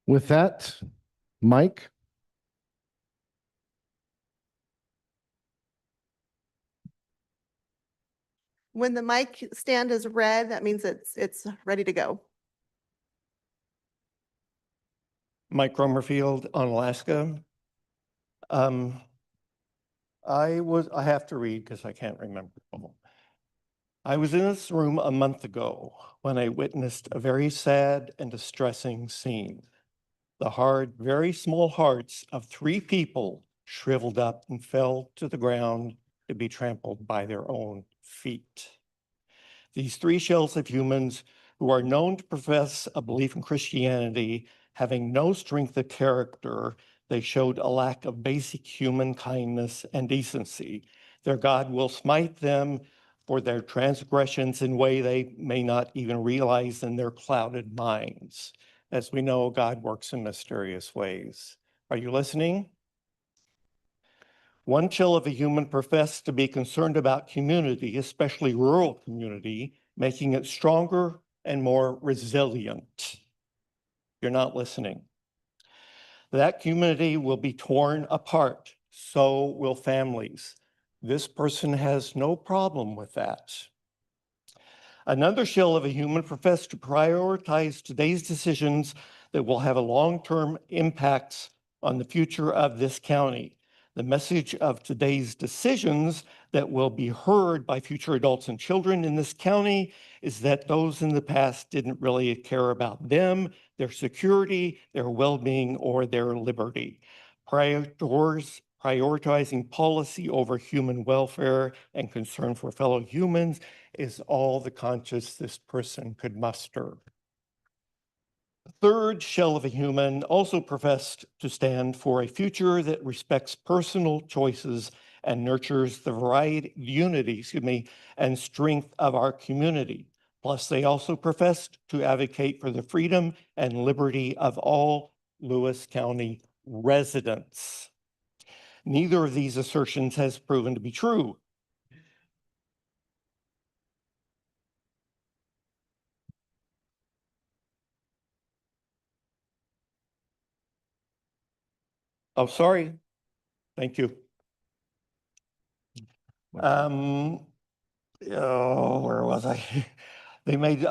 With that, Mike? When the mic stand is red, that means it's ready to go. Mike Romerfield on Alaska. I have to read because I can't remember. I was in this room a month ago when I witnessed a very sad and distressing scene. The hard, very small hearts of 3 people shriveled up and fell to the ground to be trampled by their own feet. These 3 shells of humans who are known to profess a belief in Christianity, having no strength of character, they showed a lack of basic human kindness and decency. Their God will smite them for their transgressions in a way they may not even realize in their clouded minds. As we know, God works in mysterious ways. Are you listening? One chill of a human professed to be concerned about community, especially rural community, making it stronger and more resilient. You're not listening. That community will be torn apart. So will families. This person has no problem with that. Another shell of a human professed to prioritize today's decisions that will have a long-term impacts on the future of this county. The message of today's decisions that will be heard by future adults and children in this county is that those in the past didn't really care about them, their security, their well-being, or their liberty. Prioritizing policy over human welfare and concern for fellow humans is all the conscience this person could muster. The third shell of a human also professed to stand for a future that respects personal choices and nurtures the unity, and strength of our community. Plus, they also professed to advocate for the freedom and liberty of all Lewis County residents. Neither of these assertions has proven to be true. Oh, sorry. Thank you. Oh, where was I? They made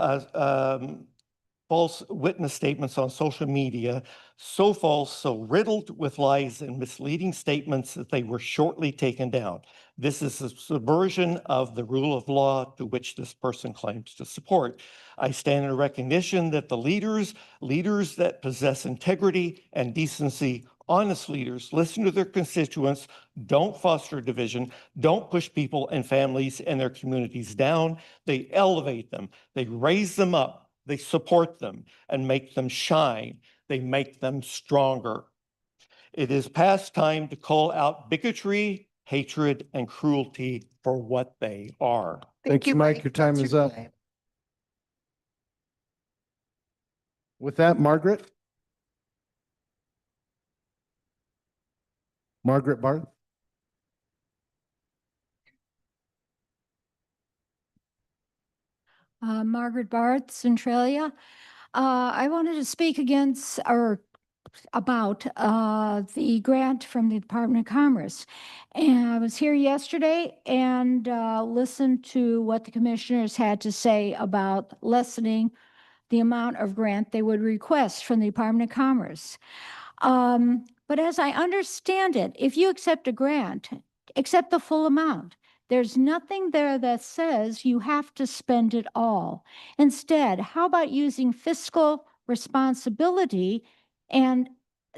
false witness statements on social media, so false, so riddled with lies and misleading statements that they were shortly taken down. This is a subversion of the rule of law to which this person claims to support. I stand in recognition that the leaders that possess integrity and decency, honest leaders, listen to their constituents, don't foster division, don't push people and families and their communities down. They elevate them, they raise them up, they support them and make them shine. They make them stronger. It is past time to call out bigotry, hatred, and cruelty for what they are. Thank you, Mike. Your time is up. With that, Margaret? Margaret Barth? Margaret Barth, Centralia. I wanted to speak against or about the grant from the Department of Commerce. And I was here yesterday and listened to what the commissioners had to say about lessening the amount of grant they would request from the Department of Commerce. But as I understand it, if you accept a grant, accept the full amount. There's nothing there that says you have to spend it all. Instead, how about using fiscal responsibility and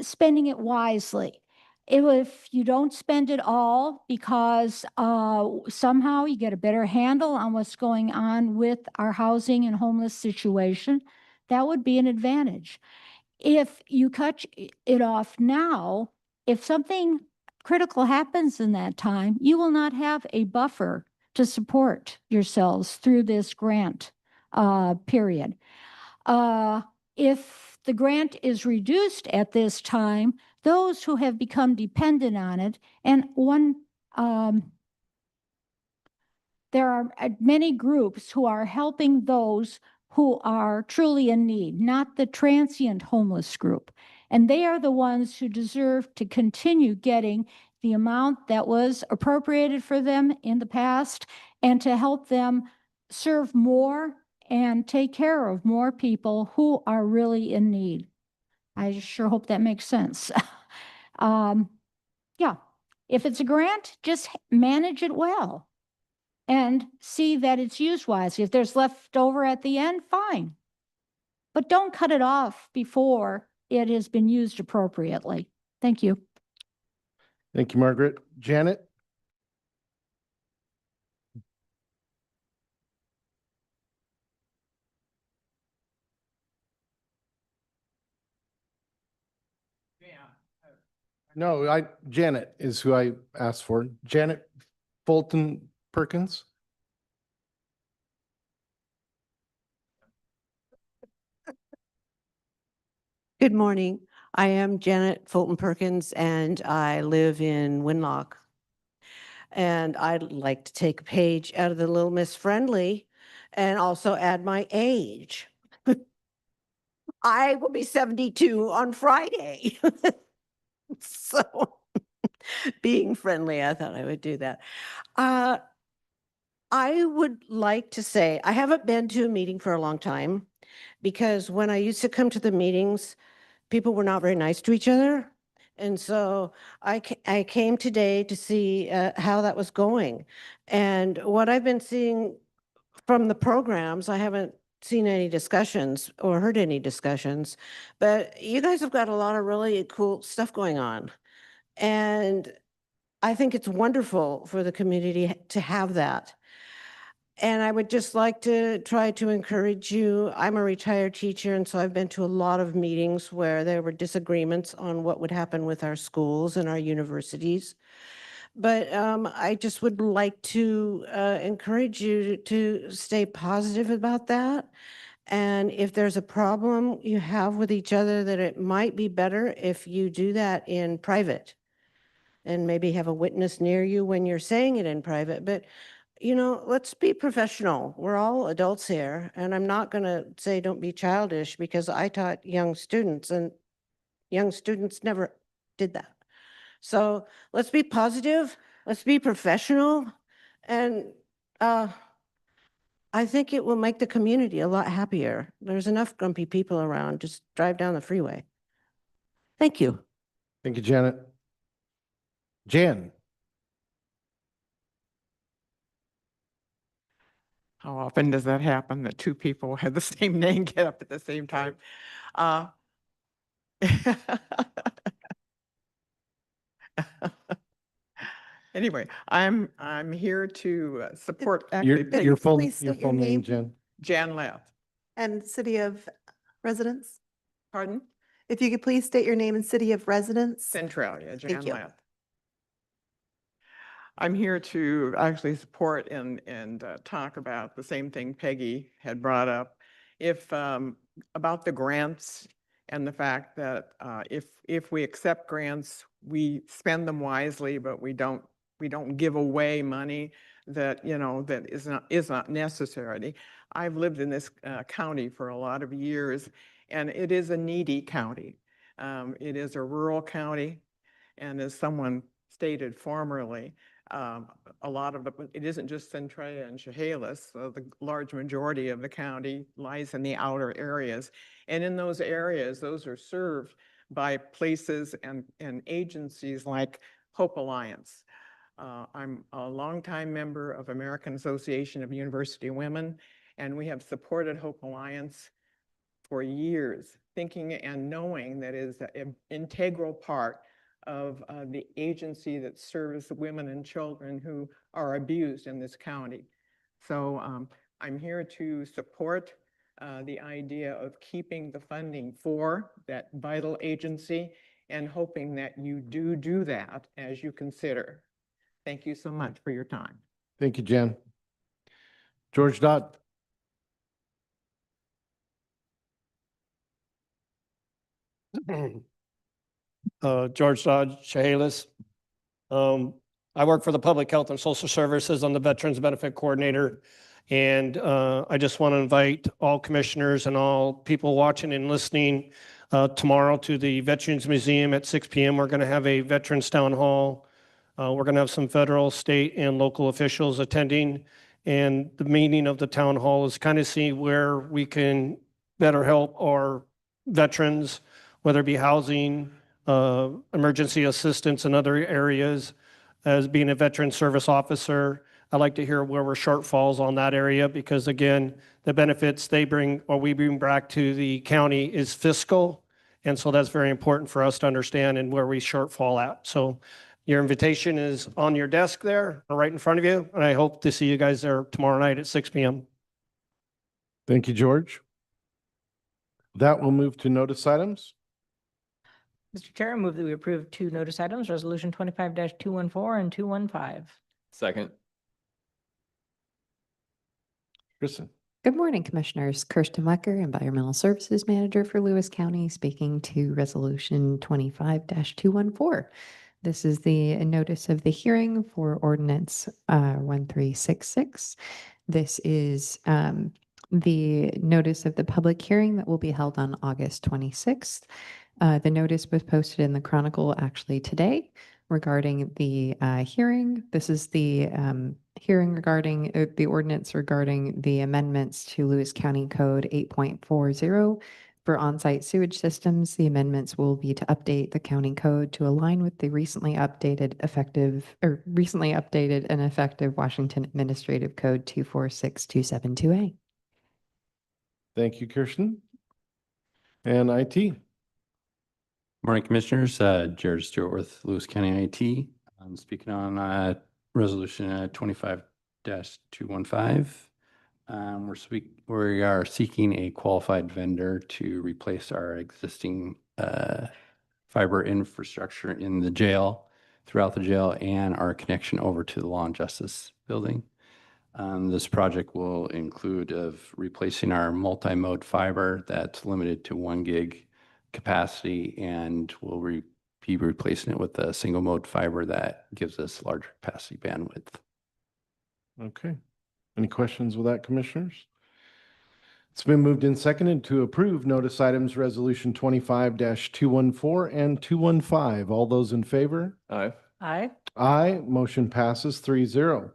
spending it wisely? If you don't spend it all because somehow you get a better handle on what's going on with our housing and homeless situation, that would be an advantage. If you cut it off now, if something critical happens in that time, you will not have a buffer to support yourselves through this grant period. If the grant is reduced at this time, those who have become dependent on it, and there are many groups who are helping those who are truly in need, not the transient homeless group. And they are the ones who deserve to continue getting the amount that was appropriated for them in the past, and to help them serve more and take care of more people who are really in need. I sure hope that makes sense. Yeah, if it's a grant, just manage it well and see that it's used wisely. If there's left over at the end, fine. But don't cut it off before it has been used appropriately. Thank you. Thank you, Margaret. Janet? No, Janet is who I asked for. Janet Fulton Perkins. Good morning. I am Janet Fulton Perkins, and I live in Winlock. And I'd like to take a page out of the Little Miss Friendly and also add my age. I will be 72 on Friday. So being friendly, I thought I would do that. I would like to say, I haven't been to a meeting for a long time, because when I used to come to the meetings, people were not very nice to each other. And so I came today to see how that was going. And what I've been seeing from the programs, I haven't seen any discussions or heard any discussions, but you guys have got a lot of really cool stuff going on. And I think it's wonderful for the community to have that. And I would just like to try to encourage you. I'm a retired teacher, and so I've been to a lot of meetings where there were disagreements on what would happen with our schools and our universities. But I just would like to encourage you to stay positive about that. And if there's a problem you have with each other, that it might be better if you do that in private, and maybe have a witness near you when you're saying it in private. But let's be professional. We're all adults here, and I'm not going to say don't be childish, because I taught young students, and young students never did that. So let's be positive, let's be professional, and I think it will make the community a lot happier. There's enough grumpy people around. Just drive down the freeway. Thank you. Thank you, Janet. Jan? How often does that happen, that two people have the same name get up at the same time? Anyway, I'm here to support. Your full name, Jen. Jan Lath. And city of residence? Pardon? If you could please state your name and city of residence. Centralia, Jan Thank you. Lath. I'm here to actually support and talk about the same thing Peggy had brought up, about the grants, and the fact that if we accept grants, we spend them wisely, but we don't give away money that that is not necessary. I've lived in this county for a lot of years, and it is a needy county. It is a rural county, and as someone stated formerly, a lot of it isn't just Centralia and Chehalis. The large majority of the county lies in the outer areas. And in those areas, those are served by places and agencies like Hope Alliance. I'm a longtime member of American Association of University Women, and we have supported Hope Alliance for years, thinking and knowing that is an integral part of the agency that serves women and children who are abused in this county. So I'm here to support the idea of keeping the funding for that vital agency and hoping that you do that as you consider. Thank you so much for your time. Thank you, Jan. George Dodd. George Dodge, Chehalis. I work for the Public Health and Social Services. I'm the Veterans Benefit Coordinator. And I just want to invite all commissioners and all people watching and listening tomorrow to the Veterans Museum at 6 p.m. We're going to have a Veterans Town Hall. We're going to have some federal, state, and local officials attending. And the meaning of the town hall is kind of see where we can better help our veterans, whether it be housing, emergency assistance in other areas. As being a veteran service officer, I like to hear where we're shortfalls on that area because again, the benefits they bring or we bring back to the county is fiscal. And so that's very important for us to understand and where we shortfall at. So your invitation is on your desk there, right in front of you. And I hope to see you guys there tomorrow night at 6 p.m. Thank you, George. That will move to notice items. Mr. Chair, I move that we approve two notice items, Resolution 25-214 and 215. Second. Kristen. Good morning, Commissioners. Kirsten Wecker, Environmental Services Manager for Lewis County, speaking to Resolution 25-214. This is the notice of the hearing for Ordinance 1366. This is the notice of the public hearing that will be held on August 26th. The notice was posted in the Chronicle actually today regarding the hearing. This is the hearing regarding the ordinance regarding the amendments to Lewis County Code 8.40 for on-site sewage systems. The amendments will be to update the county code to align with the recently updated and effective Washington Administrative Code 246272A. Thank you, Kirsten. And IT. Morning, Commissioners. Jared Stewart with Lewis County IT. I'm speaking on Resolution 25-215. We are seeking a qualified vendor to replace our existing fiber infrastructure in the jail, throughout the jail, and our connection over to the Law and Justice Building. This project will include of replacing our multi-mode fiber that's limited to 1 gig capacity, and we'll be replacing it with a single mode fiber that gives us larger capacity bandwidth. Okay. Any questions with that, Commissioners? It's been moved and seconded to approve notice items Resolution 25-214 and 215. All those in favor? Aye. Aye. Aye. Motion passes 3-0.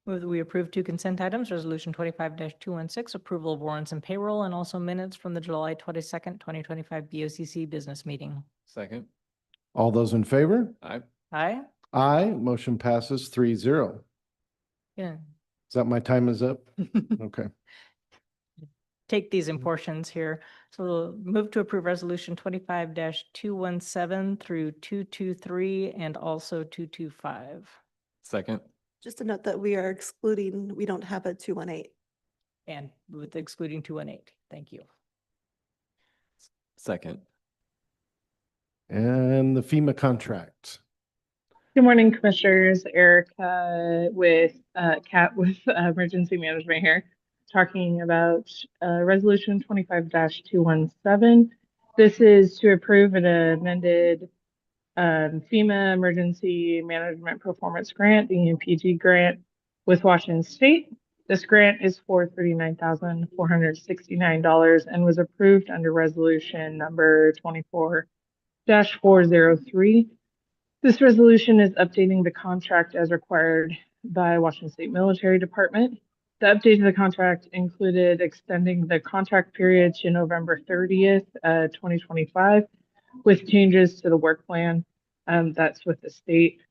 Move that we approve two consent items, Resolution 25-216, approval of warrants and payroll, and also minutes from the July 22nd, 2025 BOCC business meeting. Second. All those in favor? Aye. Aye. Aye. Motion passes 3-0. Yeah. Is that my time is up? Okay. Take these in portions here. So we'll move to approve Resolution 25-217 through 223 and also 225. Second. Just a note that we are excluding, we don't have a 218. And with excluding 218. Thank you. Second. And the FEMA contract. Good morning, Commissioners. Erica with Cat with Emergency Management here, talking about Resolution 25-217. This is to approve an amended FEMA Emergency Management Performance Grant, the EMPG grant with Washington State. This grant is for $39,469 and was approved under resolution number 24-403. This resolution is updating the contract as required by Washington State Military Department. The update to the contract included extending the contract period to November 30th, 2025, with changes to the work plan that's with the state,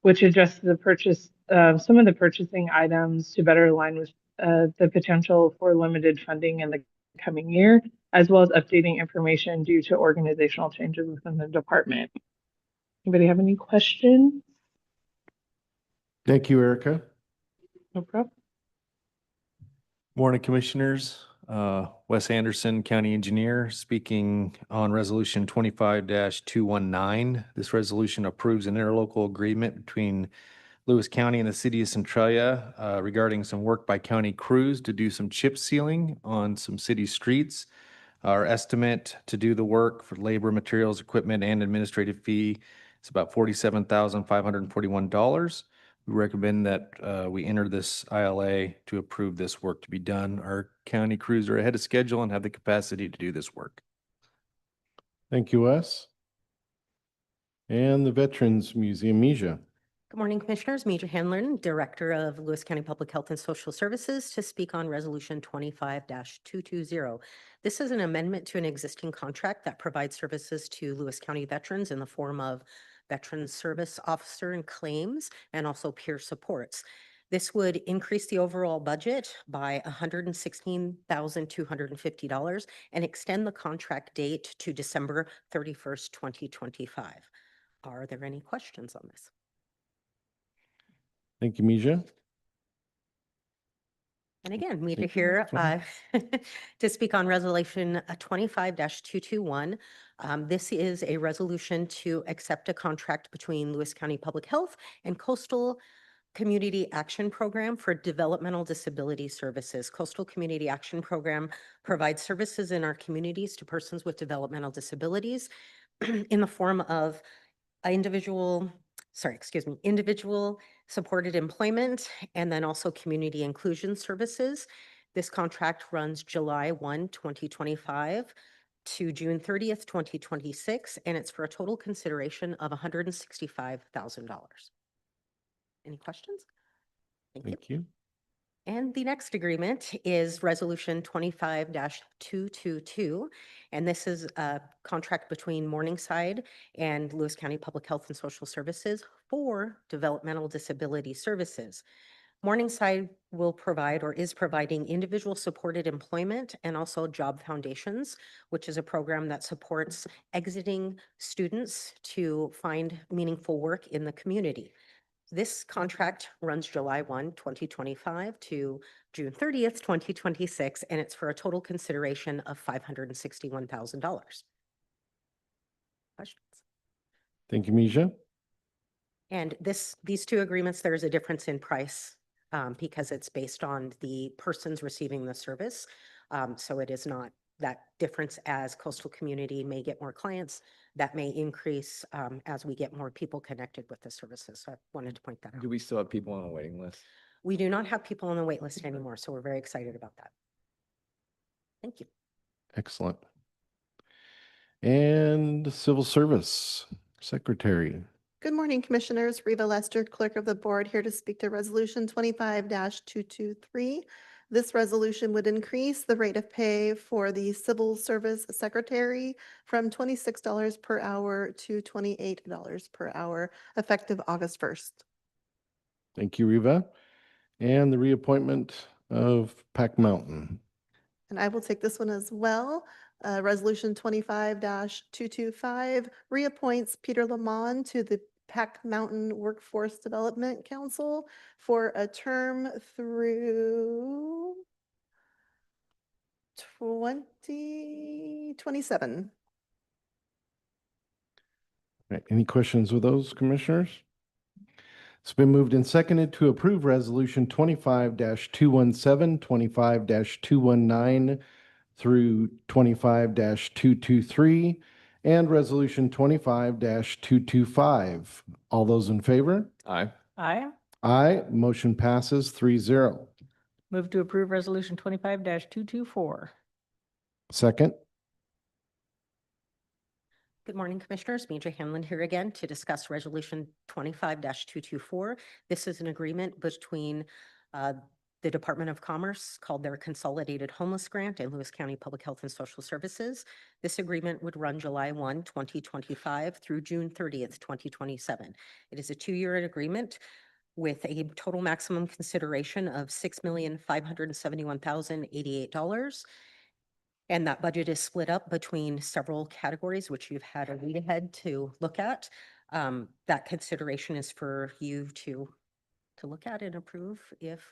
which adjusts the purchase, some of the purchasing items to better align with the potential for limited funding in the coming year, as well as updating information due to organizational changes within the department. Anybody have any questions? Thank you, Erica. No problem. Morning, Commissioners. Wes Anderson, County Engineer, speaking on Resolution 25-219. This resolution approves an interlocal agreement between Lewis County and the City of Centralia regarding some work by county crews to do some chip sealing on some city streets. Our estimate to do the work for labor, materials, equipment, and administrative fee is about $47,541. We recommend that we enter this ILA to approve this work to be done. Our county crews are ahead of schedule and have the capacity to do this work. Thank you, Wes. And the Veterans Museum, Misha. Good morning, Commissioners. Major Hanlon, Director of Lewis County Public Health and Social Services, to speak on Resolution 25-220. This is an amendment to an existing contract that provides services to Lewis County veterans in the form of Veteran Service Officer and claims, and also peer supports. This would increase the overall budget by $116,250 and extend the contract date to December 31st, 2025. Are there any questions on this? Thank you, Misha. And again, Mita Thank you. here Fine. to speak on Resolution 25-221. This is a resolution to accept a contract between Lewis County Public Health and Coastal Community Action Program for developmental disability services. Coastal Community Action Program provides services in our communities to persons with developmental disabilities in the form of individual supported employment, and then also community inclusion services. This contract runs July 1, 2025 to June 30th, 2026, and it's for a total consideration of $165,000. Any questions? Thank you. And the next agreement is Resolution 25-222, and this is a contract between Morningside and Lewis County Public Health and Social Services for developmental disability services. Morningside will provide or is providing individual supported employment and also job foundations, which is a program that supports exiting students to find meaningful work in the community. This contract runs July 1, 2025 to June 30th, 2026, and it's for a total consideration of $561,000. Questions? Thank you, Misha. And these two agreements, there's a difference in price because it's based on the persons receiving the service. So it is not that difference as Coastal Community may get more clients. That may increase as we get more people connected with the services. So I wanted to point that out. Do we still have people on a waiting list? We do not have people on the wait list anymore, so we're very excited about that. Thank you. Excellent. And Civil Service Secretary. Good morning, Commissioners. Reva Lester, Clerk of the Board, here to speak to Resolution 25-223. This resolution would increase the rate of pay for the Civil Service Secretary from $26 per hour to $28 per hour, effective August 1st. Thank you, Reva. And the reappointment of Pack Mountain. And I will take this one as well. Resolution 25-225 reappoints Peter Lamont to the Pack Mountain Workforce Development Council for a term through 2027. Right. Any questions with those, Commissioners? It's been moved and seconded to approve Resolution 25-217, 25-219 through 25-223, and Resolution 25-225. All those in favor? Aye. Aye. Aye. Motion passes 3-0. Move to approve Resolution 25-224. Second. Good morning, Commissioners. Major Hanlon here again to discuss Resolution 25-224. This is an agreement between the Department of Commerce called their Consolidated Homeless Grant and Lewis County Public Health and Social Services. This agreement would run July 1, 2025 through June 30th, 2027. It is a 2-year agreement with a total maximum consideration of $6,571,088. And that budget is split up between several categories, which you've had a read ahead to look at. That consideration is for you to look at and approve if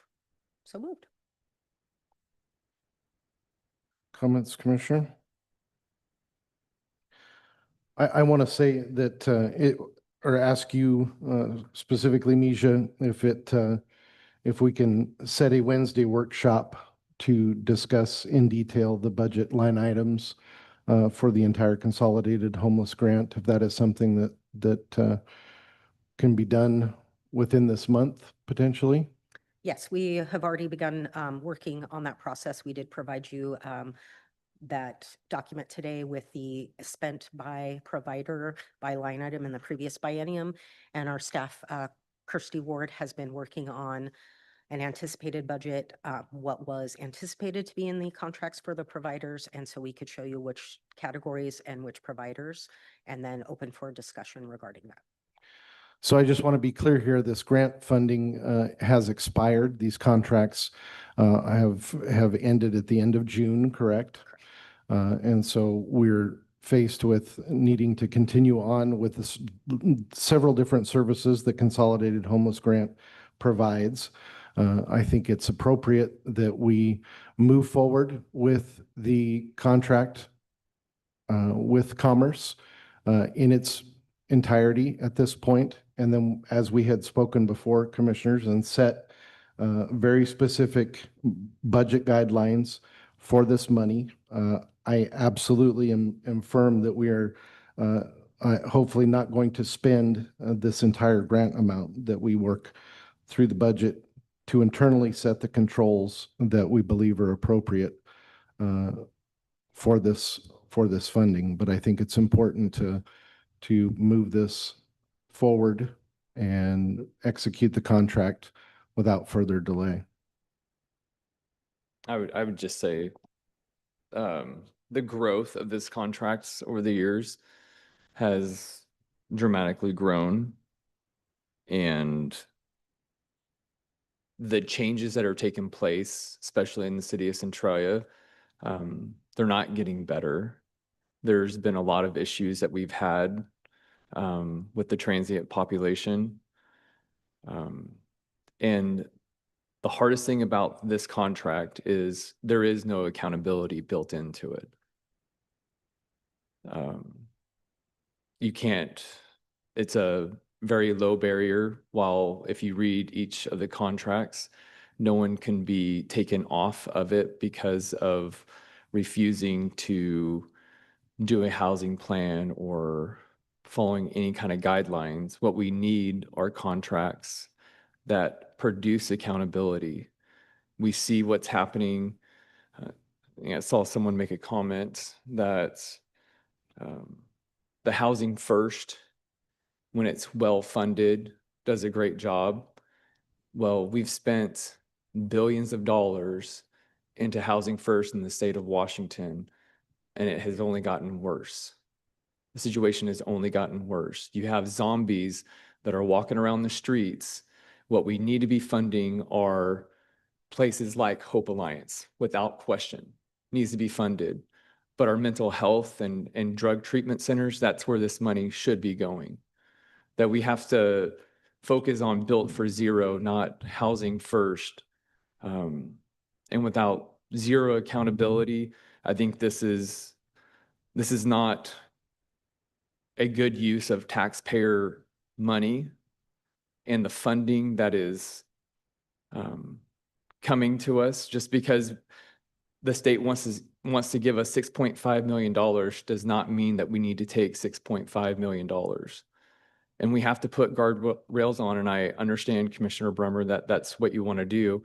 so moved. comments, Commissioner? I want to say that or ask you specifically, Misha, if we can set a Wednesday workshop to discuss in detail the budget line items for the entire consolidated homeless grant, if that is something that can be done within this month, potentially. Yes, we have already begun working on that process. We did provide you that document today with the spent by provider by line item in the previous biennium. And our staff, Kirsty Ward, has been working on an anticipated budget, what was anticipated to be in the contracts for the providers. And so we could show you which categories and which providers, and then open for discussion regarding that. So I just want to be clear here, this grant funding has expired. These contracts have ended at the end of June, correct? And so we're faced with needing to continue on with this, several different services that Consolidated Homeless Grant provides. I think it's appropriate that we move forward with the contract with Commerce in its entirety at this point. And then, as we had spoken before, commissioners, and set very specific budget guidelines for this money. I absolutely am firm that we are hopefully not going to spend this entire grant amount, that we work through the budget to internally set the controls that we believe are appropriate for this funding. But I think it's important to move this forward and execute the contract without further delay. I would just say the growth of this contracts over the years has dramatically grown, and the changes that are taking place, especially in the city of Centralia, they're not getting better. There's been a lot of issues that we've had with the transient population. And the hardest thing about this contract is there is no accountability built into it. You can't, it's a very low barrier, while if you read each of the contracts, no one can be taken off of it because of refusing to do a housing plan or following any kind of guidelines. What we need are contracts that produce accountability. We see what's happening. I saw someone make a comment that the Housing First, when it's well funded, does a great job. Well, we've spent billions of dollars into Housing First in the state of Washington, and it has only gotten worse. The situation has only gotten worse. You have zombies that are walking around the streets. What we need to be funding are places like Hope Alliance, without question, needs to be funded. But our mental health and drug treatment centers, that's where this money should be going. That we have to focus on Built for Zero, not Housing First. And without zero accountability, I think this is not a good use of taxpayer money, and the funding that is coming to us. Just because the state wants to give us $6.5 million does not mean that we need to take $6.5 million. And we have to put guardrails on, and I understand, Commissioner Brummer, that that's what you want to do.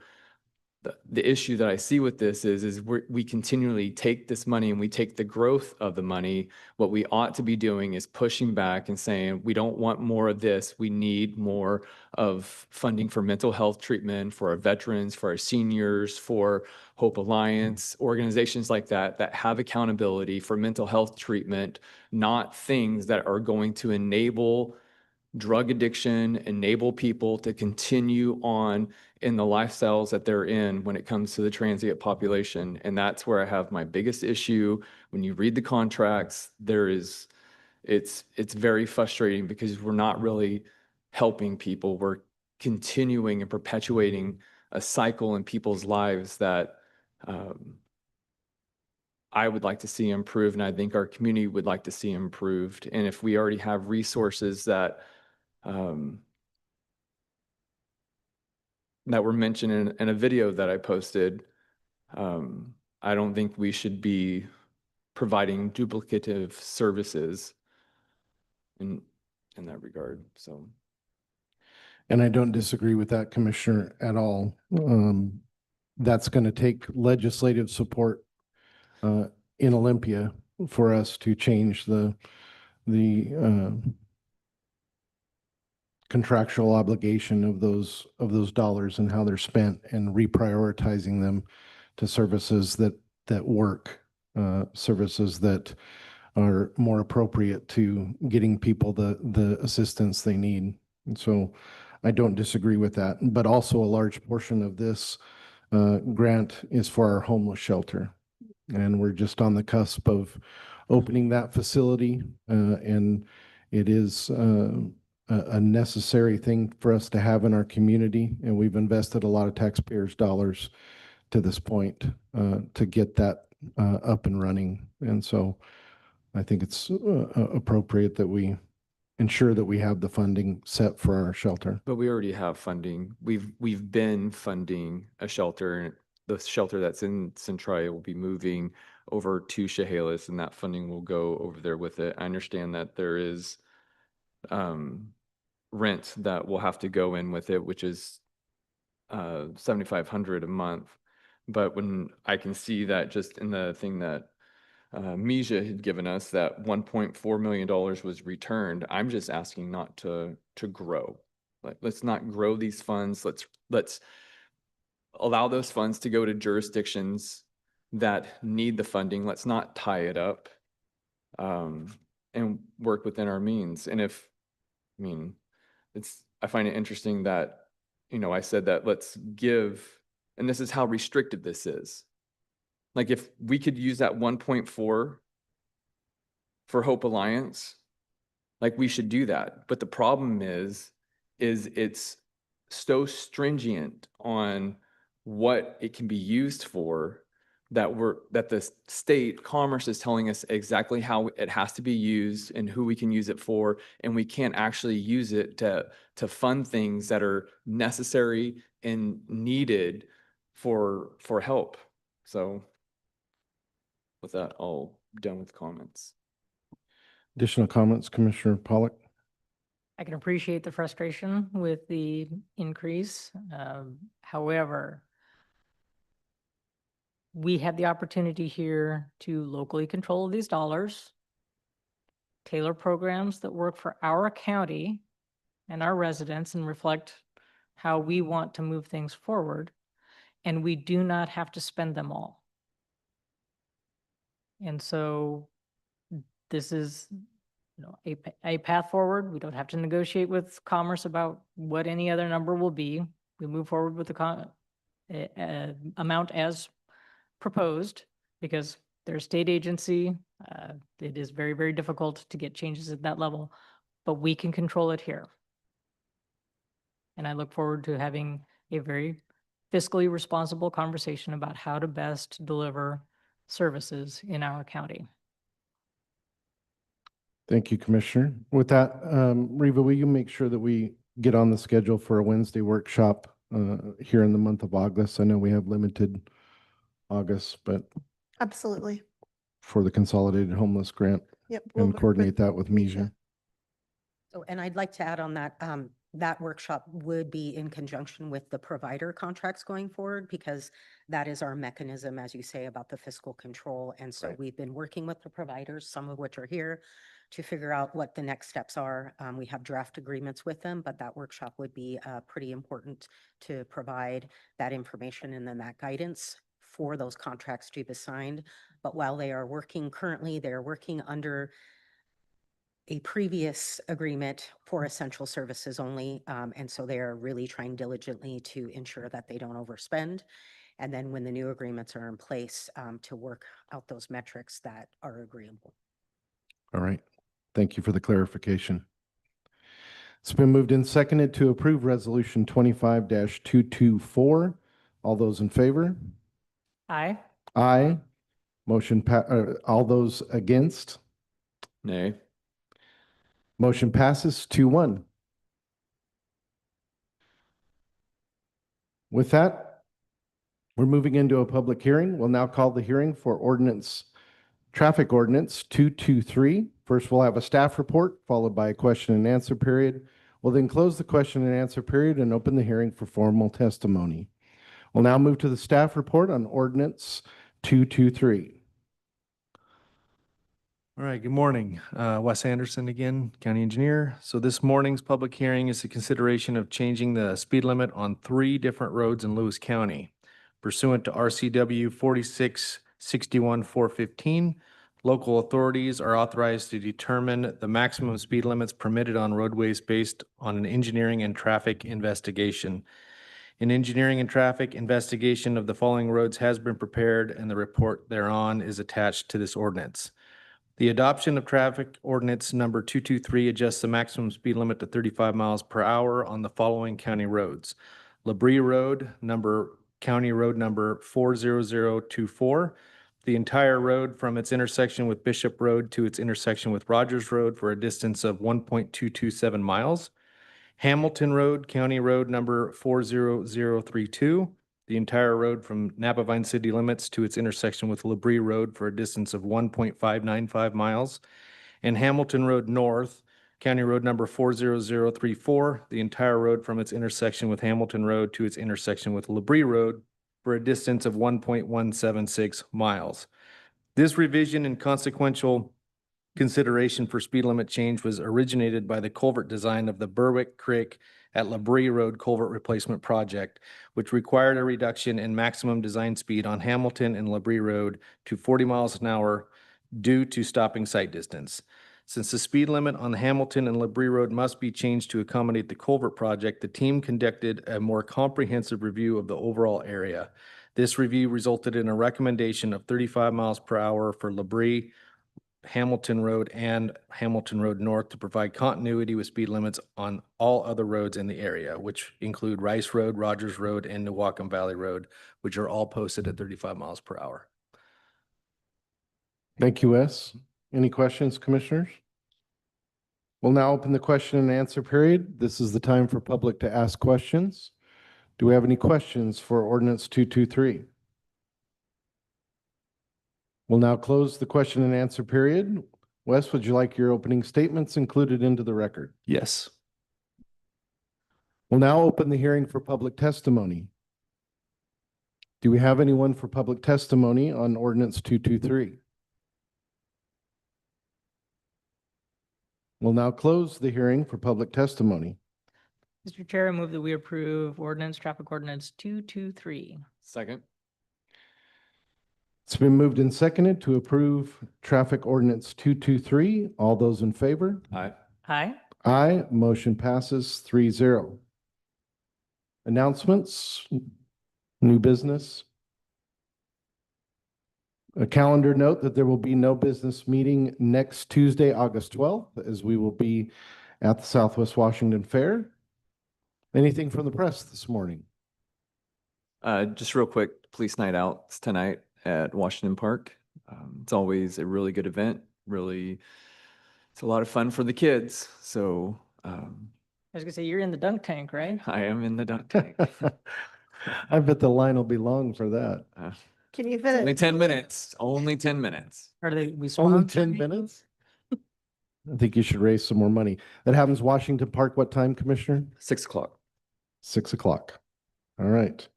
The issue that I see with this is we continually take this money and we take the growth of the money. What we ought to be doing is pushing back and saying, we don't want more of this. We need more of funding for mental health treatment, for our veterans, for our seniors, for Hope Alliance, organizations like that have accountability for mental health treatment, not things that are going to enable drug addiction, enable people to continue on in the lifestyles that they're in when it comes to the transient population. And that's where I have my biggest issue. When you read the contracts, it's very frustrating, because we're not really helping people. We're continuing and perpetuating a cycle in people's lives that I would like to see improved, and I think our community would like to see improved. And if we already have resources that that were mentioned in a video that I posted, I don't think we should be providing duplicative services in that regard. So, And I don't disagree with that, Commissioner, at all. That's going to take legislative support in Olympia for us to change the contractual obligation of those dollars and how they're spent, and reprioritizing them to services that work, services that are more appropriate to getting people the assistance they need. And so I don't disagree with that, but also a large portion of this grant is for our homeless shelter. And we're just on the cusp of opening that facility, and it is a necessary thing for us to have in our community. And we've invested a lot of taxpayers' dollars to this point to get that up and running. And so I think it's appropriate that we ensure that we have the funding set for our shelter. but we already have funding. We've been funding a shelter, and the shelter that's in Centralia will be moving over to Chehalis, and that funding will go over there with it. I understand that there is rent that will have to go in with it, which is $7,500 a month. But when I can see that just in the thing that Misha had given us, that $1.4 million was returned, I'm just asking not to grow. Like, let's not grow these funds. Let's allow those funds to go to jurisdictions that need the funding. Let's not tie it up, and work within our means. And I find it interesting that, I said that let's give, and this is how restricted this is. Like, if we could use that 1.4 for Hope Alliance, like, we should do that. But the problem is it's so stringent on what it can be used for, that the state commerce is telling us exactly how it has to be used and who we can use it for, and we can't actually use it to fund things that are necessary and needed for help. So with that, I'll done with comments. Additional comments, Commissioner Pollock? I can appreciate the frustration with the increase. However, we have the opportunity here to locally control these dollars, tailor programs that work for our county and our residents and reflect how we want to move things forward. And we do not have to spend them all. And so this is, a path forward. We don't have to negotiate with Commerce about what any other number will be. We move forward with the amount as proposed, because they're a state agency. It is very, very difficult to get changes at that level, but we can control it here. And I look forward to having a very fiscally responsible conversation about how to best deliver services in our county. Thank you, Commissioner. With that, Reva, will you make sure that we get on the schedule for a Wednesday workshop here in the month of August? I know we have limited August, but Absolutely. for the Consolidated Homeless Grant, Yep. and coordinate that with Misha. So, and I'd like to add on that, that workshop would be in conjunction with the provider contracts going forward, because that is our mechanism, as you say, about the fiscal control. And so we've been working with the providers, some of which are here, to figure out what the next steps are. We have draft agreements with them, but that workshop would be pretty important to provide that information and then that guidance for those contracts to be signed. But while they are working currently, they're working under a previous agreement for essential services only. And so they are really trying diligently to ensure that they don't overspend. And then when the new agreements are in place, to work out those metrics that are agreeable. All right. Thank you for the clarification. It's been moved and seconded to approve Resolution 25-224. All those in favor? Aye. Aye. All those against? Nay. Motion passes 2-1. With that, we're moving into a public hearing. We'll now call the hearing for traffic ordinance 223. First, we'll have a staff report, followed by a question and answer period. We'll then close the question and answer period and open the hearing for formal testimony. We'll now move to the staff report on ordinance 223. All right, good morning. Wes Anderson again, County Engineer. So this morning's public hearing is a consideration of changing the speed limit on 3 different roads in Lewis County. Pursuant to RCW 4661-415, local authorities are authorized to determine the maximum speed limits permitted on roadways based on an engineering and traffic investigation. An engineering and traffic investigation of the following roads has been prepared, and the report thereon is attached to this ordinance. The adoption of traffic ordinance number 223 adjusts the maximum speed limit to 35 miles per hour on the following county roads. Labrie Road, County Road number 40024. The entire road from its intersection with Bishop Road to its intersection with Rogers Road for a distance of 1.227 miles. Hamilton Road, County Road number 40032. The entire road from Napavine city limits to its intersection with Labrie Road for a distance of 1.595 miles. And Hamilton Road North, County Road number 40034, the entire road from its intersection with Hamilton Road to its intersection with Labrie Road for a distance of 1.176 miles. This revision and consequential consideration for speed limit change was originated by the culvert design of the Berwick Creek at Labrie Road Culvert Replacement Project, which required a reduction in maximum design speed on Hamilton and Labrie Road to 40 miles an hour due to stopping sight distance. Since the speed limit on the Hamilton and Labrie Road must be changed to accommodate the culvert project, the team conducted a more comprehensive review of the overall area. This review resulted in a recommendation of 35 miles per hour for Labrie, Hamilton Road, and Hamilton Road North to provide continuity with speed limits on all other roads in the area, which include Rice Road, Rogers Road, and Newaukum Valley Road, which are all posted at 35 miles per hour. Thank you, Wes. Any questions, commissioners? We'll now open the question and answer period. This is the time for public to ask questions. Do we have any questions for ordinance 223? We'll now close the question and answer period. Wes, would you like your opening statements included into the record? Yes. We'll now open the hearing for public testimony. Do we have anyone for public testimony on ordinance 223? We'll now close the hearing for public testimony. Mr. Chair, I move that we approve traffic ordinance 223. Second. It's been moved and seconded to approve traffic ordinance 223. All those in favor? Aye. Aye. Aye. Motion passes 3-0. Announcements, new business. A calendar note that there will be no business meeting next Tuesday, August 12th, as we will be at the Southwest Washington Fair. Anything from the press this morning? Just real quick, police night out tonight at Washington Park. It's always a really good event. It's a lot of fun for the kids. So I was gonna say, you're in the dunk tank, right? I am in the dunk tank. I bet the line will be long for that. Can you fit Only it? 10 minutes. Only 10 minutes. Are we Only sponsoring 10 it? minutes? I think you should raise some more money. That happens Washington Park, what time, Commissioner? 6 o'clock. 6 o'clock. All right.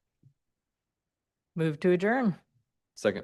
Move to adjourn. Second.